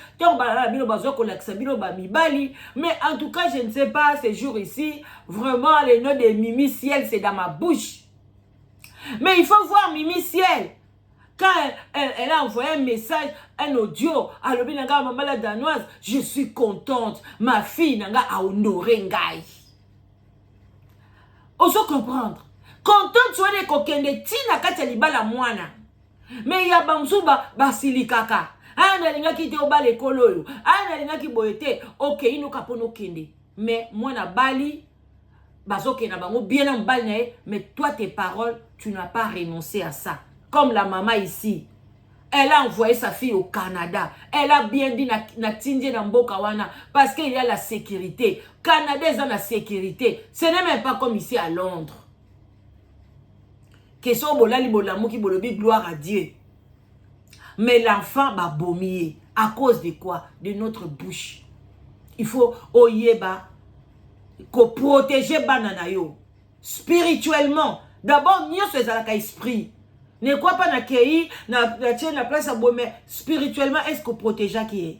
Speaker 1: mais en tout cas, je ne sais pas, ces jours ici, vraiment, le nom de Mimi Ciel, c'est dans ma bouche. Mais il faut voir Mimi Ciel. Quand elle a envoyé un message, un audio, à l'obi nanga maman la danoise, je suis contente. Ma fille nanga a honoré ngai. Oso comprendre. Contente soit de kokende tina kati libala mwana. Mais ya bamsuba basilikaka. Ana linga kite obale koloyo. Ana linga ki boyete. OK, ino kapono kende. Mais mwana bali bazoke na bango bien en balle, mais toi tes paroles, tu n'as pas renoncé à ça. Comme la maman ici. Elle a envoyé sa fille au Canada. Elle a bien dit na tindie na mboka wana parce qu'il y a la sécurité. Canada ils ont la sécurité. Ce n'est même pas comme ici à Londres. Question bolali bolamu ki bolobi gloire à Dieu. Mais l'enfant va vomir à cause de quoi? De notre bouche. Il faut oyeba ko protéger banana yo spirituellement. D'abord nous sommes à l'esprit. Ne quoi pas na kei na tient la place à boire, mais spirituellement est-ce qu'on protège qui est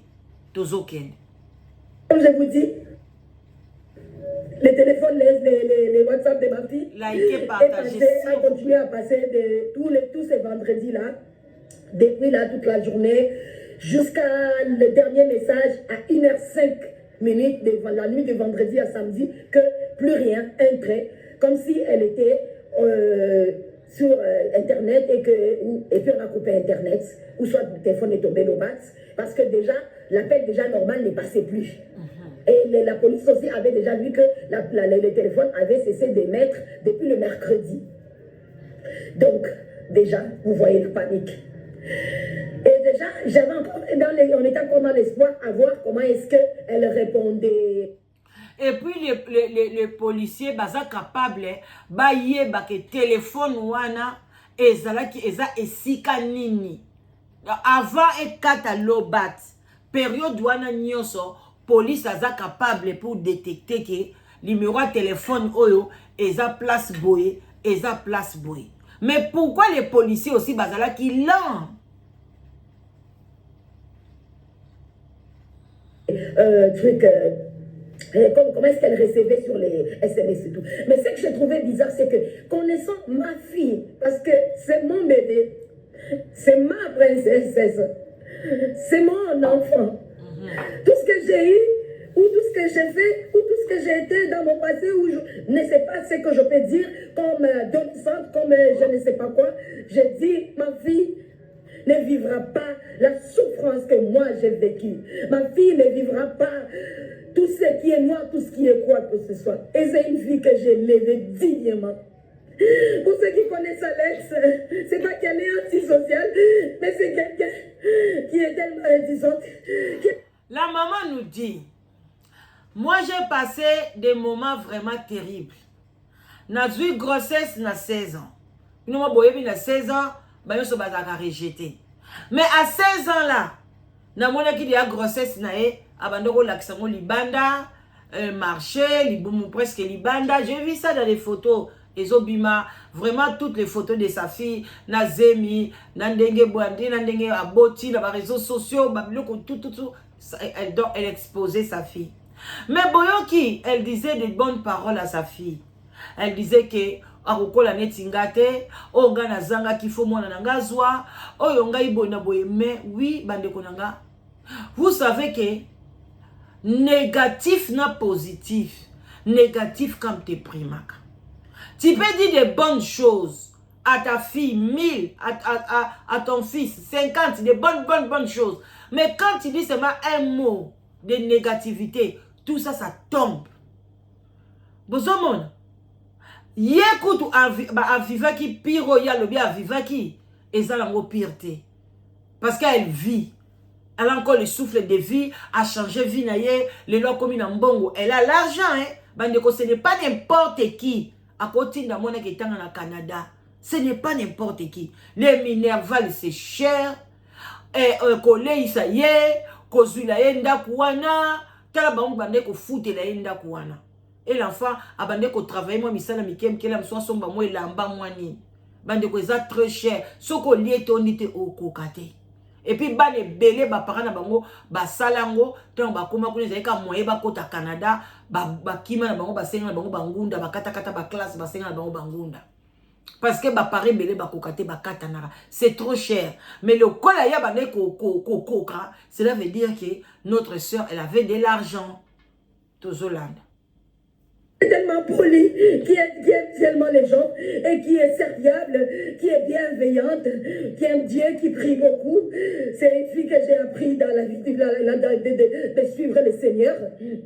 Speaker 1: tozoken?
Speaker 2: Comme je vous dis, les téléphones, les WhatsApp de ma fille, a continué à passer de tous ces vendredis là, depuis là toute la journée jusqu'à le dernier message à 1h05 de la nuit de vendredi à samedi que plus rien, un trait, comme si elle était sur Internet et puis on a coupé Internet, ou soit le téléphone est tombé au bat, parce que déjà, l'appel déjà normal ne passait plus. Et la police aussi avait déjà vu que le téléphone avait cessé d'émettre depuis le mercredi. Donc, déjà, vous voyez la panique. Et déjà, on était encore dans l'espoir à voir comment est-ce qu'elle répondait.
Speaker 1: Et puis les policiers baza capable ba yeba ke téléphone wana ezalaki eza esika nini avant et kata lobat période wana nyonso police aza capable pour détecter que numéro de téléphone oyo eza place boye eza place boye. Mais pourquoi les policiers aussi bazalaki lent?
Speaker 2: comment est-ce qu'elle recevait sur les SMS et tout. Mais ce que j'ai trouvé bizarre, c'est que connaissant ma fille, parce que c'est mon bébé, c'est ma princesse, c'est mon enfant. Tout ce que j'ai eu, ou tout ce que j'ai fait, ou tout ce que j'ai été dans mon passé, où je ne sais pas ce que je peux dire comme adolescente, comme je ne sais pas quoi, je dis, ma fille ne vivra pas la souffrance que moi j'ai vécue. Ma fille ne vivra pas tout ce qui est noir, tout ce qui est quoi que ce soit. Et c'est une fille que j'ai élevée dignement. Pour ceux qui connaissent Alex, c'est pas qu'elle est antisociale, mais c'est quelqu'un qui est tellement réticente.
Speaker 1: La maman nous dit, moi j'ai passé des moments vraiment terribles. J'ai eu grossesse na 16 ans. Nous m'avons eu 16 ans, je suis rejeté. Mais à 16 ans là, na mona qui a grossesse na e, abandoko laksango libanda, marché, presque libanda. J'ai vu ça dans les photos. Ezobima, vraiment toutes les photos de sa fille, na zemi, na ndenge boandi, na ndenge aboti, na réseaux sociaux, tout, elle exposait sa fille. Mais Boyoki, elle disait de bonnes paroles à sa fille. Elle disait que akokola netingate, onga na zanga kifo mwana nanga zwa, oyonga ibona boye, mais oui, bande konanga. Vous savez que négatif na positif, négatif comme t'es primaka. Tu peux dire des bonnes choses à ta fille, 1000, à ton fils, 50, des bonnes choses. Mais quand tu dis seulement un mot de négativité, tout ça, ça tombe. Bozomon, yekutu aviva qui pire, ya le bien aviva qui, et ça l'en pire. Parce qu'elle vit. Elle a encore le souffle de vie, a changé vie naye, les lois comme une mbongo. Elle a l'argent, hein. Bandeko, ce n'est pas n'importe qui. À côté de mon qui est en Canada, ce n'est pas n'importe qui. Les minerval, c'est cher. Et kolei ça y est, kozula yenda kuana, tala ba mbande ko foute la yenda kuana. Et l'enfant abande ko travailler moi misala mikem kela mso somba moi lamba mwani. Bande ko za très cher. Soko lié tonité au kokate. Et puis bane belé ba parana bango ba salango tant ba koma ko nezaka moye ba kota Canada ba kima na bango ba senga na bango bangunda ba kata ba classe ba senga na bango bangunda parce que ba paré belé ba kokate ba kata nara c'est trop cher. Mais le kola ya bane koka, cela veut dire que notre sœur elle avait de l'argent tozolanda.
Speaker 2: Tellement poli, qui aime tellement les gens et qui est serviable, qui est bienveillante, qui aime Dieu, qui prie beaucoup. C'est une fille que j'ai appris dans la vie de suivre le Seigneur,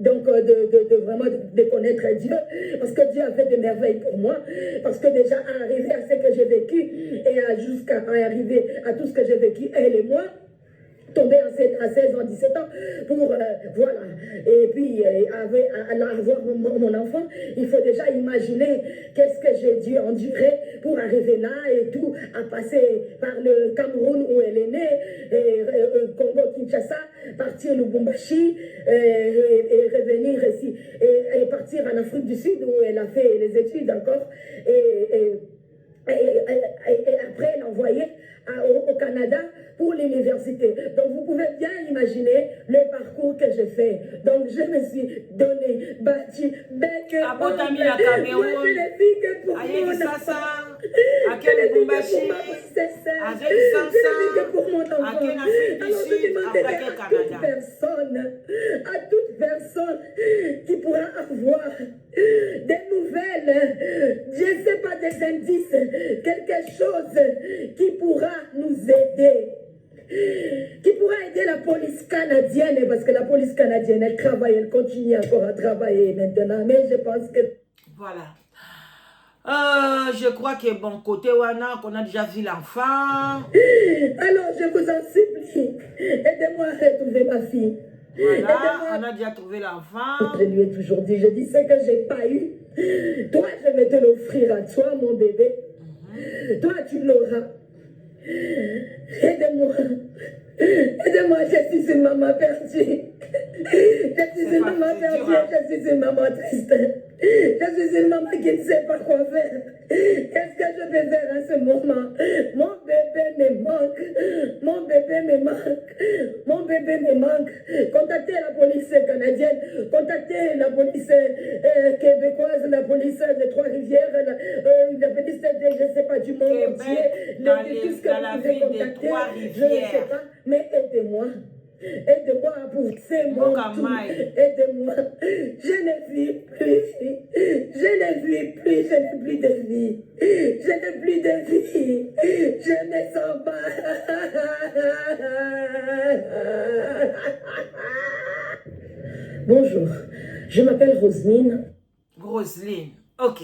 Speaker 2: donc de vraiment de connaître Dieu, parce que Dieu a fait des merveilles pour moi, parce que déjà à arriver à ce que j'ai vécu et jusqu'à arriver à tout ce que j'ai vécu, elle et moi, tombé à 16 ans, 17 ans, pour, voilà, et puis avoir mon enfant, il faut déjà imaginer qu'est-ce que j'ai dû endurer pour arriver là et tout, à passer par le Cameroun où elle est née, Congo-Kinshasa, partir Lubumbashi, et revenir ici, et partir en Afrique du Sud où elle a fait les études encore, et après l'envoyer au Canada pour l'université. Donc vous pouvez bien imaginer le parcours que j'ai fait. Donc je me suis donné, battu, bec, moi je ne vis que pour mon enfant. Je ne vis que pour ma princesse. Je ne vis que pour mon enfant. Alors je demanderai à toute personne qui pourra avoir des nouvelles, je ne sais pas, des indices, quelque chose qui pourra nous aider, qui pourra aider la police canadienne, parce que la police canadienne, elle travaille, elle continue encore à travailler maintenant, mais je pense que...
Speaker 1: Voilà. Je crois que bon côté Wana, qu'on a déjà vu l'enfant.
Speaker 2: Alors je vous en supplie, aidez-moi à retrouver ma fille.
Speaker 1: Voilà, on a déjà trouvé l'enfant.
Speaker 2: Je lui ai toujours dit, je dis ce que j'ai pas eu. Toi, je vais te l'offrir à toi, mon bébé. Toi, tu l'auras. Aide-moi. Aide-moi, je suis une maman perdue. Je suis une maman perdue, je suis une maman triste. Je suis une maman qui ne sait pas quoi faire. Qu'est-ce que je peux faire en ce moment? Mon bébé me manque. Mon bébé me manque. Mon bébé me manque. Contactez la police canadienne. Contactez la police québécoise, la police de Trois-Rivières, la police de, je ne sais pas, du monde entier. Tout ce que vous pouvez contacter, je ne sais pas, mais aidez-moi. Aide-moi à pousser mon tout. Aide-moi. Je ne vis plus. Je ne vis plus. Je n'ai plus de vie. Je n'ai plus de vie. Je ne sens pas. Bonjour. Je m'appelle Roselyne.
Speaker 1: Roselyne. Ok.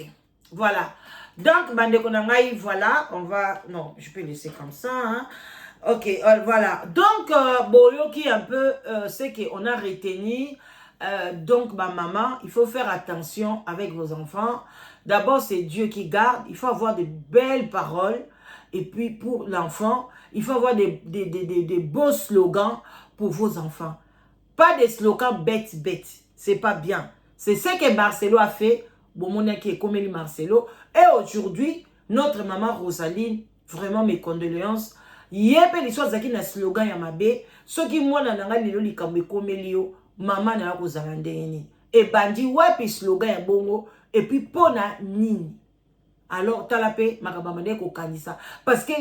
Speaker 1: Voilà. Donc, bande konangai, voilà. On va... Non, je peux laisser comme ça, hein. Ok, voilà. Donc, Boyoki un peu, c'est qu'on a retenu. Donc, ma maman, il faut faire attention avec vos enfants. D'abord, c'est Dieu qui garde. Il faut avoir de belles paroles. Et puis, pour l'enfant, il faut avoir des beaux slogans pour vos enfants. Pas des slogans bêtes. C'est pas bien. C'est ce que Marcelo a fait. Bon, mon qui est comme Marcelo. Et aujourd'hui, notre maman Rosaline, vraiment mes condoléances. Yépe l'histoire zaki na slogan ya mabe. Soki mwana nanga lilo likambe komelio. Maman na la kozalande. Et bandi wapi slogan ya bongo. Et puis pona nini. Alors talape makabamande ko kanisa. Parce que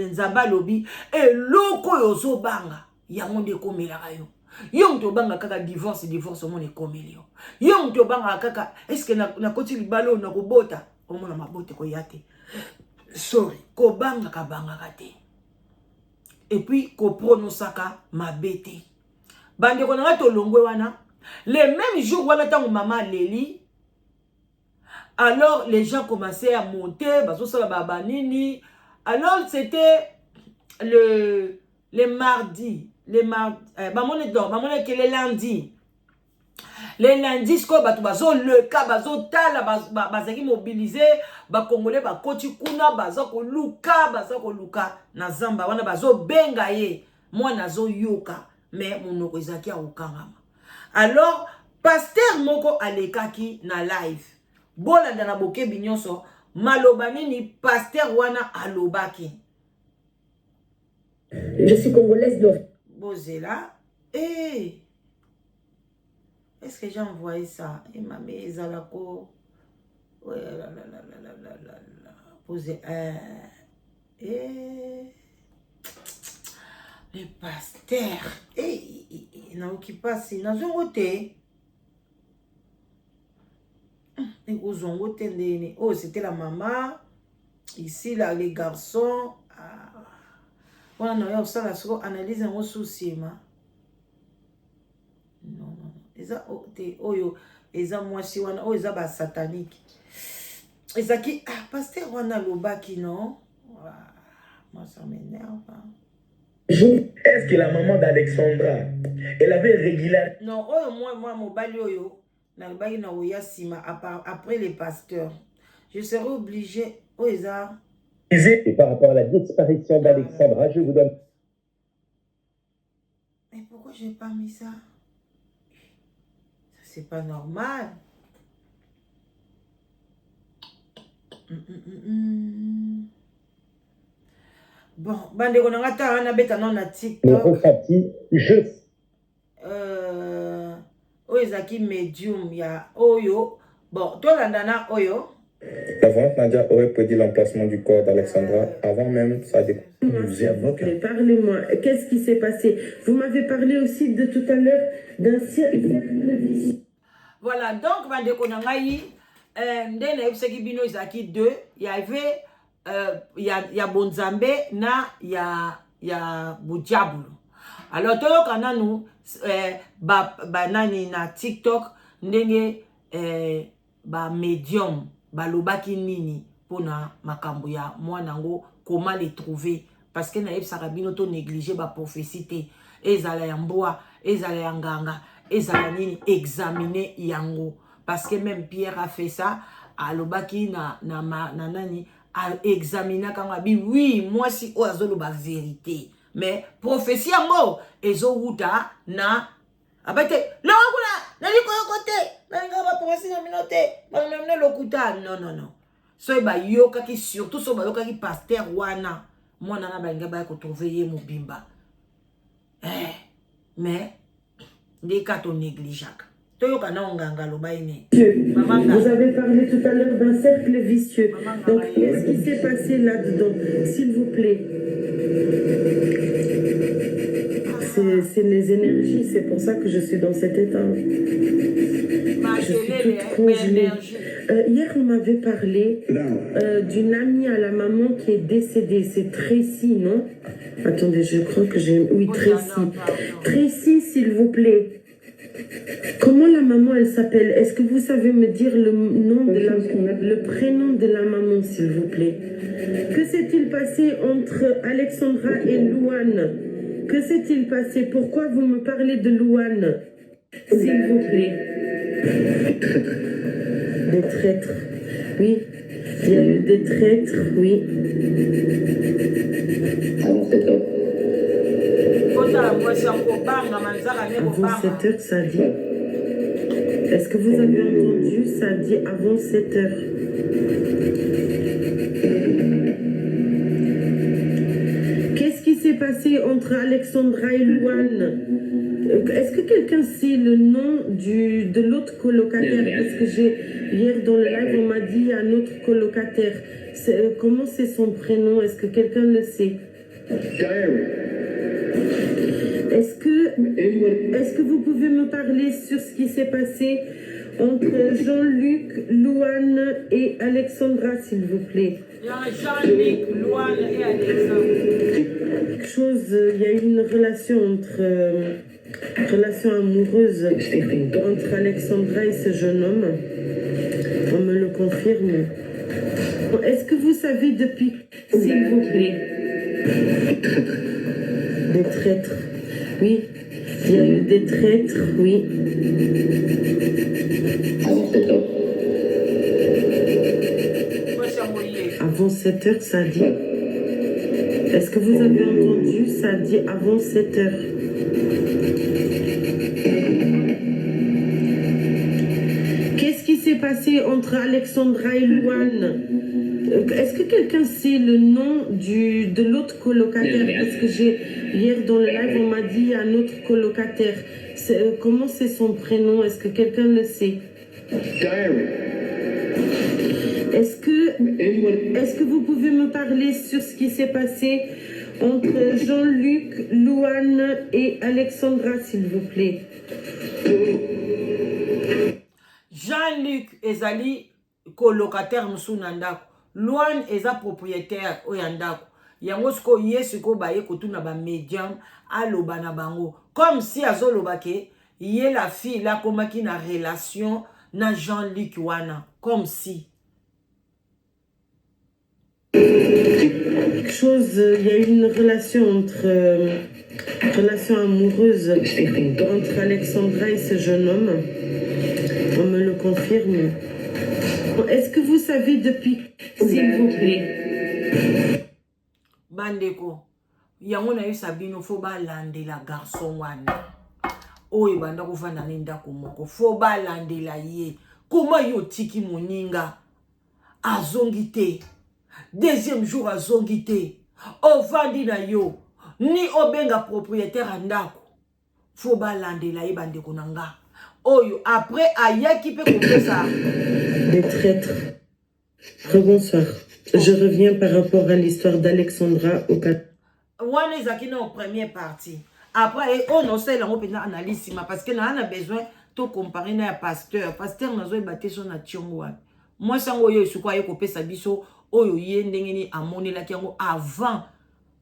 Speaker 1: nzamba lobi. Et loko yozo banga. Yangonde komela kayo. Yong to banga kaka divorce mone komelio. Yong to banga kaka. Est-ce que na koti libalo na kobota. Omona mabote ko yate. Sorry. Ko banga kabanga kate. Et puis, ko pronosaka ma bête. Bande konanga to longwe wana. Les mêmes jours, wana tango maman Léli. Alors, les gens commençaient à monter. Baso sala babanini. Alors, c'était le mardi. Les mardis. Bamone que les lundis. Les lundis, quoi, bazo le cas, bazo tala, bazaki mobilisé, congolais, koti kuna, bazako luka, na zamba, wana bazo benga ye, moi nazo yoka, mais mon okozaki a okangama. Alors, pasteur moko alekaki na live. Bola dana boke binyonso, malobani ni pasteur wana alobaki.
Speaker 2: Je suis congolaise de...
Speaker 1: Bozela, eh. Est-ce que j'ai envoyé ça? Et ma mère, Zalako. Ouais, là. Posez. Les pasteurs. Et n'a qui passe. N'a zongoté. Et aux zongoté. Oh, c'était la maman. Ici, là, les garçons. On a eu ça, là, analyse un souci, ma. Non. Eza oyo eza mwasi wana oyo eza ba satanique. Eza ki pasteur wana lobaki non. Moi ça m'énerve.
Speaker 3: Est-ce que la maman d'Alexandra elle avait régulièrement...
Speaker 1: Non, oyo moi mobali oyo na lobaki na oya sima après les pasteurs. Je serai obligé oyo eza
Speaker 3: Et par rapport à la disparition d'Alexandra, je vous donne...
Speaker 1: Mais pourquoi j'ai pas mis ça? C'est pas normal. Bon, bande konanga na beta non na TikTok.
Speaker 3: Je
Speaker 1: Oezaki medium ya oyo. Bon, toi landana oyo.
Speaker 4: Avant, Nadia aurait prédit l'emplacement du corps d'Alexandra avant même sa découverte.
Speaker 2: Parlez-moi, qu'est-ce qui s'est passé? Vous m'avez parlé aussi de tout à l'heure d'un cercle.
Speaker 1: Voilà, donc, Vandeko Nangaï, ndene ebseki bino izaki 2, il y avait ya Bonzambe na ya Budiabulu. Alors toyo kana nous ba nani na TikTok ndenge ba medium ba lobaki nini pona makambo ya mwanango comment les trouver parce que na ebsaka bino to négliger ba prophétie ezala ya mboa ezala ya nganga ezala nini examiner yango parce que même Pierre a fait ça alobaki na nani a examiner kanga bi oui moi si o azolo ba vérité mais prophétie yango ezo wuta na abate le nguna na liko yokote na ngaba prophétie na minote ba memne lokuta non So ba yoka ki surtout so ba yoka ki pasteur wana. Mwana na ba ngaba ko trouver ye mobimba. Mais des cas ton négligeable.
Speaker 2: Vous avez parlé tout à l'heure d'un cercle vicieux. Donc, qu'est-ce qui s'est passé là-dedans, s'il vous plaît? C'est les énergies, c'est pour ça que je suis dans cet état. Je suis toute congelée. Hier, on m'avait parlé d'une amie à la maman qui est décédée. C'est Tracy, non? Attendez, je crois que j'ai... Oui, Tracy. Tracy, s'il vous plaît. Comment la maman, elle s'appelle? Est-ce que vous savez me dire le nom de le prénom de la maman, s'il vous plaît? Que s'est-il passé entre Alexandra et Louane? Que s'est-il passé? Pourquoi vous me parlez de Louane, s'il vous plaît? Des traîtres. Oui. Il y a eu des traîtres, oui. Avant 7 heures, ça dit. Est-ce que vous avez entendu? Ça dit avant 7 heures. Qu'est-ce qui s'est passé entre Alexandra et Louane? Est-ce que quelqu'un sait le nom de l'autre colocataire? Parce que hier dans le live, on m'a dit il y a un autre colocataire. Comment c'est son prénom? Est-ce que quelqu'un le sait? Est-ce que vous pouvez me parler sur ce qui s'est passé entre Jean-Luc, Louane et Alexandra, s'il vous plaît?
Speaker 1: Jean-Luc, Louane et Alexandra.
Speaker 2: Il y a eu une relation relation amoureuse entre Alexandra et ce jeune homme. On me le confirme. Est-ce que vous savez depuis, s'il vous plaît? Des traîtres. Oui. Il y a eu des traîtres, oui. Avant 7 heures. Avant 7 heures, ça dit. Est-ce que vous avez entendu? Ça dit avant 7 heures. Qu'est-ce qui s'est passé entre Alexandra et Louane? Est-ce que quelqu'un sait le nom de l'autre colocataire? Parce que hier dans le live, on m'a dit il y a un autre colocataire. Comment c'est son prénom? Est-ce que quelqu'un le sait? Est-ce que vous pouvez me parler sur ce qui s'est passé entre Jean-Luc, Louane et Alexandra, s'il vous plaît?
Speaker 1: Jean-Luc ezali colocataire musunandako. Louane eza propriétaire oyandako. Yango siko yesiko baye kotuna ba médium aloba na bango. Comme si azoloba ke yé la fille la komaki na relation na Jean-Luc wana. Comme si.
Speaker 2: Il y a eu une relation relation amoureuse entre Alexandra et ce jeune homme. On me le confirme. Est-ce que vous savez depuis, s'il vous plaît?
Speaker 1: Bandeko, yango na yu sabino fo ba lande la garçon wana. Oye banda kufanda nenda kumoko fo ba lande la ye. Comment yo tiki moninga azongite. Deuxième jour azongite. Ovandi na yo ni obenga propriétaire andako. Fo ba lande la ye bandeko nanga. Oyo après ayaki pe comme ça.
Speaker 2: Des traîtres. Rebonsoir. Je reviens par rapport à l'histoire d'Alexandra au
Speaker 1: Wana ezakina en première partie. Après on ose la ngopena analyse parce que na a besoin to comparer na pasteur. Pasteur nazo ebate so na tiongo. Moi sango yo suko ye kopesa biso oyo ye ndenge ni amonela kiango avant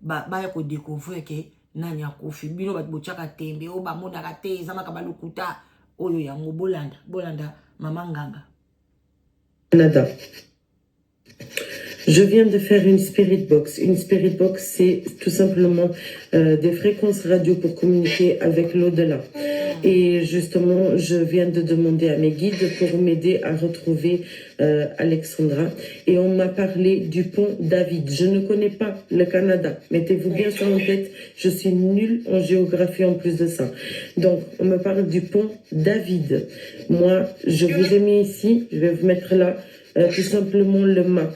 Speaker 1: ba ya ko découvrir que nani akofi bino bat bochaka tembe o ba monaka te ezama ka balukuta oyo yango bolanda mama nganga.
Speaker 2: Canada. Je viens de faire une spirit box. Une spirit box, c'est tout simplement des fréquences radio pour communiquer avec l'au-delà. Et justement, je viens de demander à mes guides pour m'aider à retrouver Alexandra. Et on m'a parlé du pont David. Je ne connais pas le Canada. Mettez-vous bien ça en tête. Je suis nulle en géographie en plus de ça. Donc, on me parle du pont David. Moi, je vous ai mis ici. Je vais vous mettre là.
Speaker 5: tout simplement le map.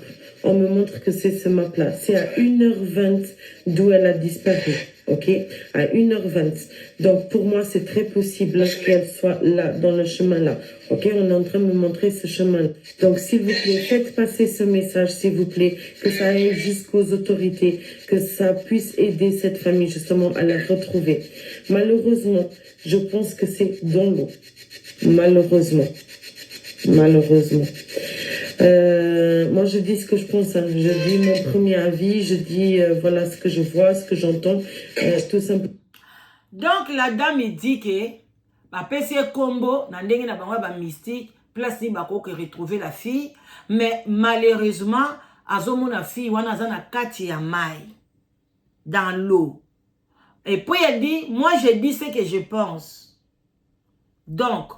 Speaker 5: On me montre que c'est ce map-là. C'est à 1h20 d'où elle a disparu. Ok, à 1h20. Donc pour moi, c'est très possible qu'elle soit là, dans le chemin-là. Ok, on est en train de me montrer ce chemin. Donc s'il vous plaît, faites passer ce message, s'il vous plaît, que ça aille jusqu'aux autorités, que ça puisse aider cette famille justement à la retrouver. Malheureusement, je pense que c'est dans l'eau. Malheureusement. Moi, je dis ce que je pense. Hein. Je dis mon premier avis. Je dis voilà ce que je vois, ce que j'entends, tout simplement.
Speaker 1: Donc la dame dit que ba PC combo na ndenge na bango ba mystique place ni bako que retrouver la fille, mais malheureusement azomona fille wana azana kati ya mai dans l'eau. Et puis elle dit moi je dis ce que je pense. Donc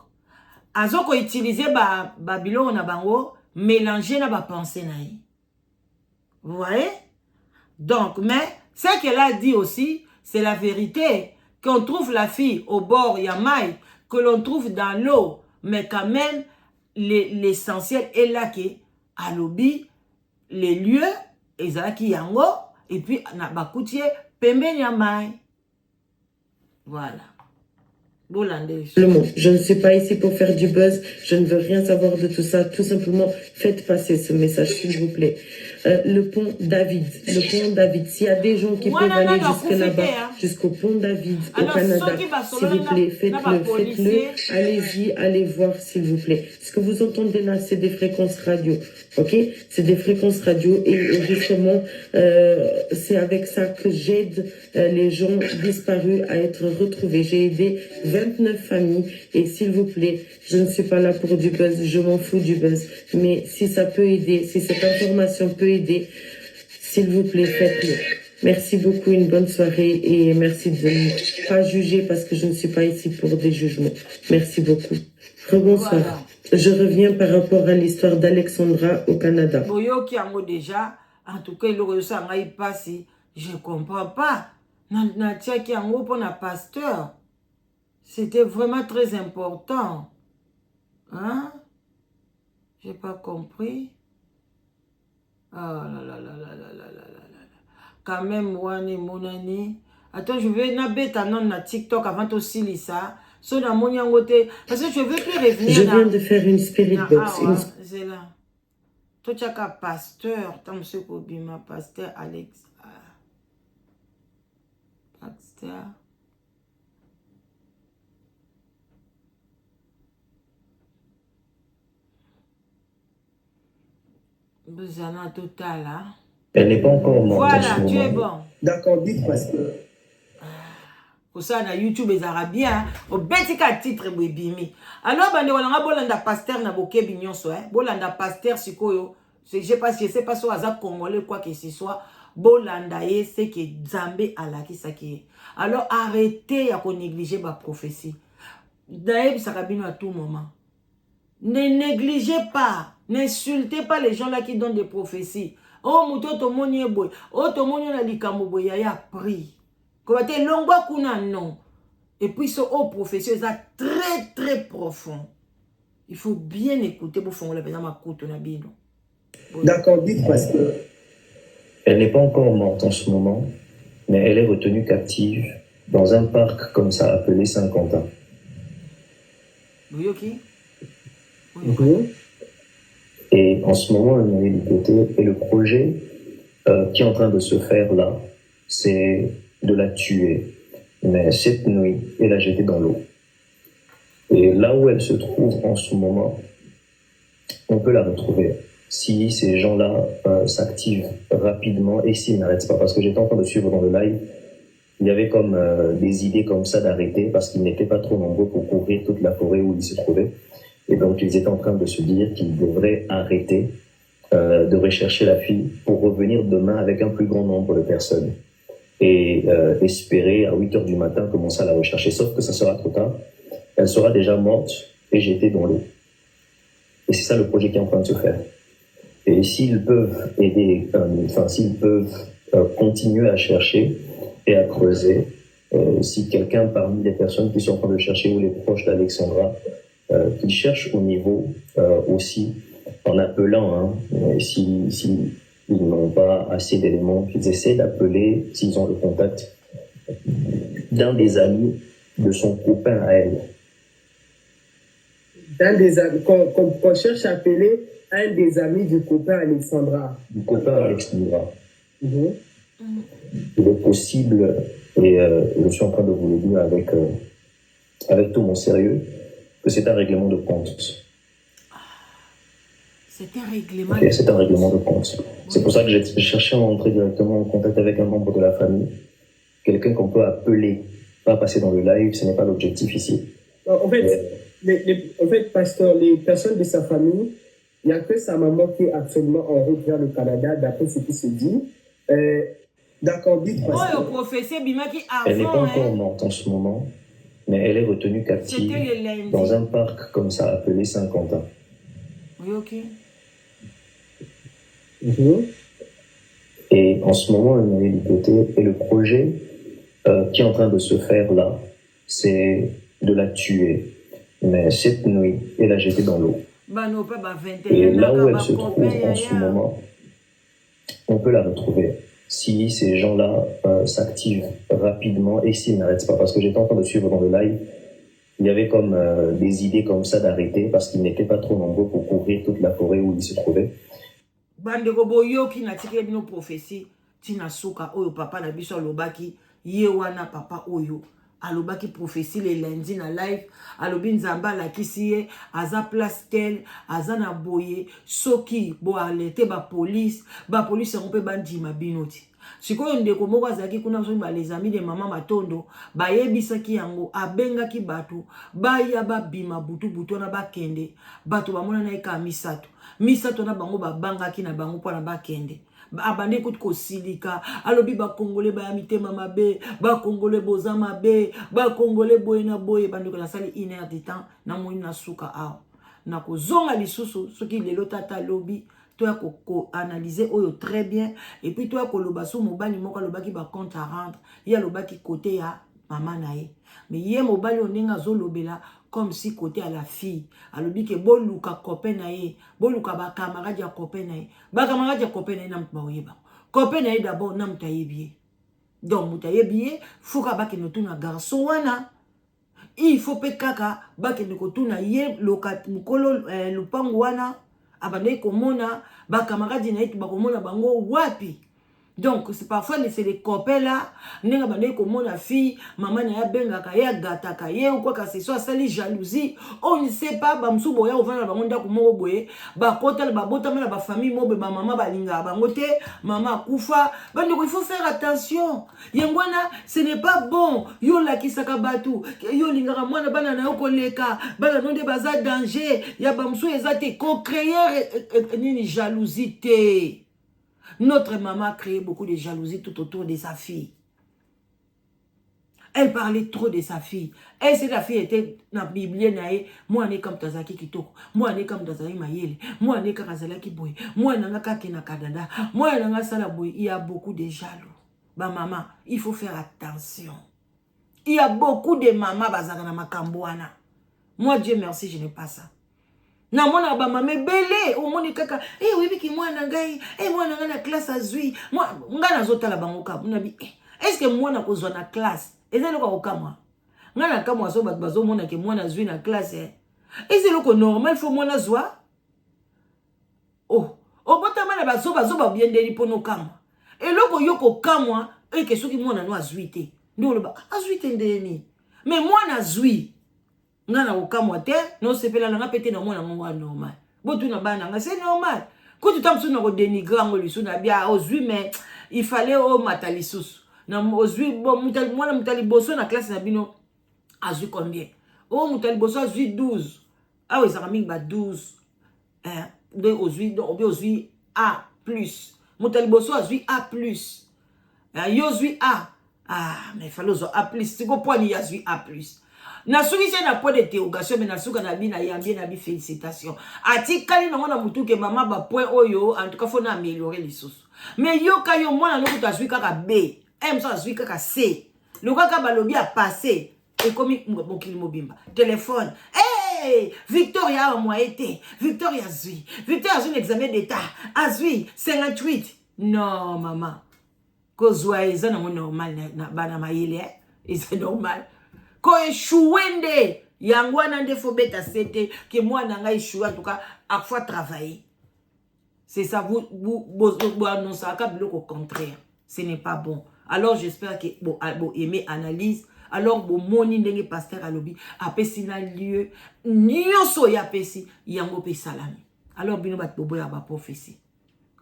Speaker 1: azoko utiliser ba biloko na bango mélanger na ba pensée na ye. Vous voyez? Donc mais ce qu'elle a dit aussi c'est la vérité. Qu'on trouve la fille au bord Yamaï, que l'on trouve dans l'eau, mais quand même, l'essentiel est là que, à l'obi, les lieux, Ezaki Yango, et puis, Nabakoutier, Pembe Yamaï. Voilà.
Speaker 5: Je ne suis pas ici pour faire du buzz, je ne veux rien savoir de tout ça, tout simplement faites passer ce message s'il vous plaît. Le pont David, s'il y a des gens qui peuvent aller jusque là-bas, jusqu'au pont David au Canada, s'il vous plaît, faites-le, allez-y, allez voir s'il vous plaît. Ce que vous entendez là, c'est des fréquences radio, ok? C'est des fréquences radio et justement, c'est avec ça que j'aide les gens disparus à être retrouvés. J'ai aidé 29 familles et s'il vous plaît, je ne suis pas là pour du buzz, je m'en fous du buzz, mais si ça peut aider, si cette information peut aider, s'il vous plaît, faites-le. Merci beaucoup, une bonne soirée et merci de ne pas juger parce que je ne suis pas ici pour des jugements. Merci beaucoup. Rebonsoir. Voilà. Je reviens par rapport à l'histoire d'Alexandra au Canada.
Speaker 1: Déjà, en tout cas, il passe, je ne comprends pas. Pasteur. C'était vraiment très important. Hein? J'ai pas compris. Oh là là là là là là là là. Quand même, Wani, mon ami. Attends, je vais n'abeta non na TikTok avant aussi Lisa. So na mon yangote. Parce que je veux plus revenir.
Speaker 5: Je viens de faire une spirit box.
Speaker 1: C'est là. Toi, tu as qu'un pasteur. Tant monsieur Kobima, pasteur Alex. Pasteur. Bezana total, hein?
Speaker 6: Elle n'est pas encore morte.
Speaker 1: Voilà, tu es bon.
Speaker 6: D'accord, dites pasteur.
Speaker 1: Pour ça, dans YouTube, les Arabiens, au betika titre bibimi. Alors, bande wala bolanda pasteur na boke bignon so, hein? Bolanda pasteur sikoyo. Je sais pas si hasard congolais quoi que ce soit. Bolanda ye c'est que Zambé ala ki saki. Alors, arrêtez à négliger ma prophétie. D'ailleurs, ça rabine à tout moment. Ne négligez pas. N'insultez pas les gens là qui donnent des prophéties. Oh, mouto to moni boy. Oh, to moni na likambo boy ya pris. Comment te longwa kuna non. Et puis ce haut prophétie ça très très profond. Il faut bien écouter pour faire la ma côte na bino.
Speaker 6: D'accord, dites pasteur. Elle n'est pas encore morte en ce moment, mais elle est retenue captive dans un parc comme ça appelé Saint-Quentin.
Speaker 1: Oui, ok.
Speaker 6: Oui. Et en ce moment, elle est du côté. Et le projet qui est en train de se faire là, c'est de la tuer. Mais cette nuit, elle a jeté dans l'eau. Et là où elle se trouve en ce moment, on peut la retrouver. Si ces gens-là s'activent rapidement et s'ils n'arrêtent pas. Parce que j'étais en train de suivre dans le live, il y avait comme des idées comme ça d'arrêter parce qu'ils n'étaient pas trop nombreux pour couvrir toute la forêt où ils se trouvaient. Et donc, ils étaient en train de se dire qu'ils devraient arrêter de rechercher la fille pour revenir demain avec un plus grand nombre de personnes. Et espérer à 8 h du matin commencer à la rechercher. Sauf que ça sera trop tard. Elle sera déjà morte et jetée dans l'eau. Et c'est ça le projet qui est en train de se faire. Et s'ils peuvent aider, s'ils peuvent continuer à chercher et à creuser, si quelqu'un parmi les personnes qui sont en train de chercher ou les proches d'Alexandra, qu'ils cherchent au niveau aussi en appelant, hein, si ils n'ont pas assez d'éléments, qu'ils essaient d'appeler, s'ils ont le contact d'un des amis de son copain à elle.
Speaker 7: Qu'on cherche à appeler un des amis du copain Alexandra.
Speaker 6: Du copain Alexandra. Il est possible, et je suis en train de vous le dire avec tout mon sérieux, que c'est un règlement de compte.
Speaker 1: C'est un règlement.
Speaker 6: Okay, c'est un règlement de compte. C'est pour ça que j'ai cherché à entrer directement en contact avec un membre de la famille, quelqu'un qu'on peut appeler, pas passer dans le live, ce n'est pas l'objectif ici.
Speaker 7: En fait, pasteur, les personnes de sa famille, il n'y a que sa maman qui est actuellement en route vers le Canada, d'après ce qui se dit. D'accord, dites pasteur.
Speaker 6: Elle n'est pas encore morte en ce moment, mais elle est retenue captive dans un parc comme ça appelé Saint-Quentin.
Speaker 1: Oui, ok.
Speaker 6: Et en ce moment, elle est du côté, et le projet qui est en train de se faire là, c'est de la tuer. Mais cette nuit, elle a jeté dans l'eau. Et là où elle se trouve en ce moment, on peut la retrouver. Si ces gens-là s'activent rapidement et s'ils n'arrêtent pas, parce que j'étais en train de suivre dans le live, il y avait comme des idées comme ça d'arrêter parce qu'ils n'étaient pas trop nombreux pour couvrir toute la forêt où ils se trouvaient.
Speaker 1: Bandeko boyoki na tikeli bino prophétie tina suka oyo papa na biso alobaki ye wana papa oyo alobaki prophétie le lundi na live alobi nzamba lakisi ye aza place tel aza na boye soki bo alete ba police yango pe bandima binoti sikoyo ndeko moko azaki kuna so ba les amis de mama Matondo bayebisaki yango abengaki bato baya babima butu na bakende bato bamona na eka misato na bango babangaki na bango pona bakende abande kuti kosilika alobi ba congolais ba mitema mabe ba congolais boza mabe ba congolais boye na boye bande ko na sali 1 heure de temps na moyi na suka aw na kozonga lisusu soki lelo tata lobi toi ko analyser oyo très bien et puis toi ko loba so mobali moko lobaki ba compte à rendre ya lobaki côté ya maman nae mais ye mobali onenga zo lobela comme si côté à la fille alobi ke boluka copain nae boluka ba camarade ya copain nae ba camarade ya copain nae na mpa oyeba copain nae d'abord na mta yebie donc mta yebie fuka ba ke notuna garçon wana il faut pe kaka ba ke ndikotuna ye lokat mukolo lupango wana abandai komona ba camarade na yetu ba komona bango wapi. Donc c'est parfois c'est les copains là nenga bandai komona fille maman na ya bengaka ya gataka ye ou quoi que ce soit ça les jalousie on ne sait pas ba msubo ya ovana bango ndako moko boye ba kota ba bota na ba famille mobe ba maman ba linga bango te maman kufa bando il faut faire attention yengwana ce n'est pas bon yo la kisaka batu yo linga mwana bana na yo koleka bana nonde baza danger ya ba msu ezate ko créer ni jalousie te. Notre maman a créé beaucoup de jalousie tout autour de sa fille. Elle parlait trop de sa fille. Et si la fille était dans la Bible, moi, je suis comme Tazaki Kitoko. Moi, je suis comme Tazaki Mayele. Moi, je suis comme Tazaki Boy. Moi, je suis comme Kadada. Moi, je suis comme Salaboy. Il y a beaucoup de jaloux. Bah, maman, il faut faire attention. Il y a beaucoup de mamans bazagana makambouana. Moi, Dieu merci, je n'ai pas ça. Na mona ba mame belé o moni kaka oui biki mwana ngai mwana ngana classe azui moi ngana zotala bango ka munabi est-ce que mwana kozwa na classe ezali ko kamwa ngana kamwa so bat bazo mona ke mwana azui na classe est-ce que normal faut mwana zwa bota mana bazo ba bien deli pono kamwa eloko yoko kamwa ke soki mwana no azui te ndo lo ba azui te ndeni mais mwana azui ngana ukamwa te no sepela nga pete na mwana ngwa normal botu na bana nga c'est normal ko tu tamsu na ko dénigrer ngo lisu na bia ozui mais il fallait o matalisus na ozui bon mutali mwana mutali boso na classe na bino azui combien mutali boso azui 12 oui ça raming ba 12 de ozui donc ozui A plus mutali boso azui A plus yo zui A mais fallait ozo A plus siko poani azui A plus. Na souki c'est na point d'interrogation mais na souka na bi na yambie na bi félicitations. Ati kali na mona mutu ke mama ba point oyo en tout cas faut na améliorer les choses. Mais yo ka yo mona no kuta zui kaka B, M ça zui kaka C. Le kaka balobi a passé et comme mokili mobimba. Téléphone. hey, Victoria a moi été, Victoria zui, Victoria a un examen d'état, a zui 58. Non, maman. Kozwa eza na normal na bana mayele, c'est normal. Ko échouende, yangwana nde faut beta c'était que moi nanga échoué en tout cas à fois travailler. C'est ça vous annoncez au contraire. Ce n'est pas bon. Alors j'espère que bon aimer analyse. Alors bon moni ndenge pasteur alobi apesi na lieu nyonso ya pesi yango pe salami. Alors bino bat bobo ya ba prophétie.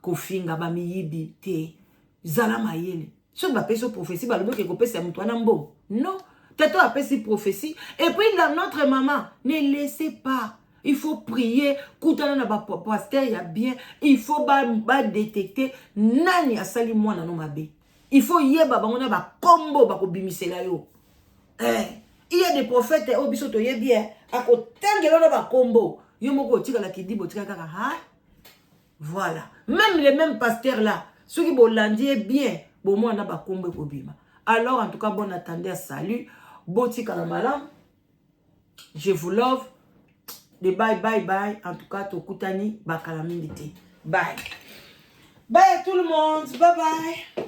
Speaker 1: Ko finga ba miyibi te zala mayele. So ba pesi prophétie ba lobi ke ko pesi mtu ana mbo. Non, tato apesi prophétie et puis dans notre maman, ne laissez pas. Il faut prier, koutana na ba pasteur ya bien, il faut ba détecter nani asali mwana no mabe. Il faut yeba bango na ba kombo ba ko bimisela yo. Il y a des prophètes au bisoto ye bien à côté na ba kombo. Yo moko tika la kidibo tika kaka ha. Voilà, même les mêmes pasteurs là, ceux qui bolandi bien, bon moi na ba kombo ko bima. Alors en tout cas bon attendez salut, botika la malam. Je vous love. De bye bye bye. En tout cas, Tokutani Bakalamindité. Bye. Bye à tout le monde. Bye bye.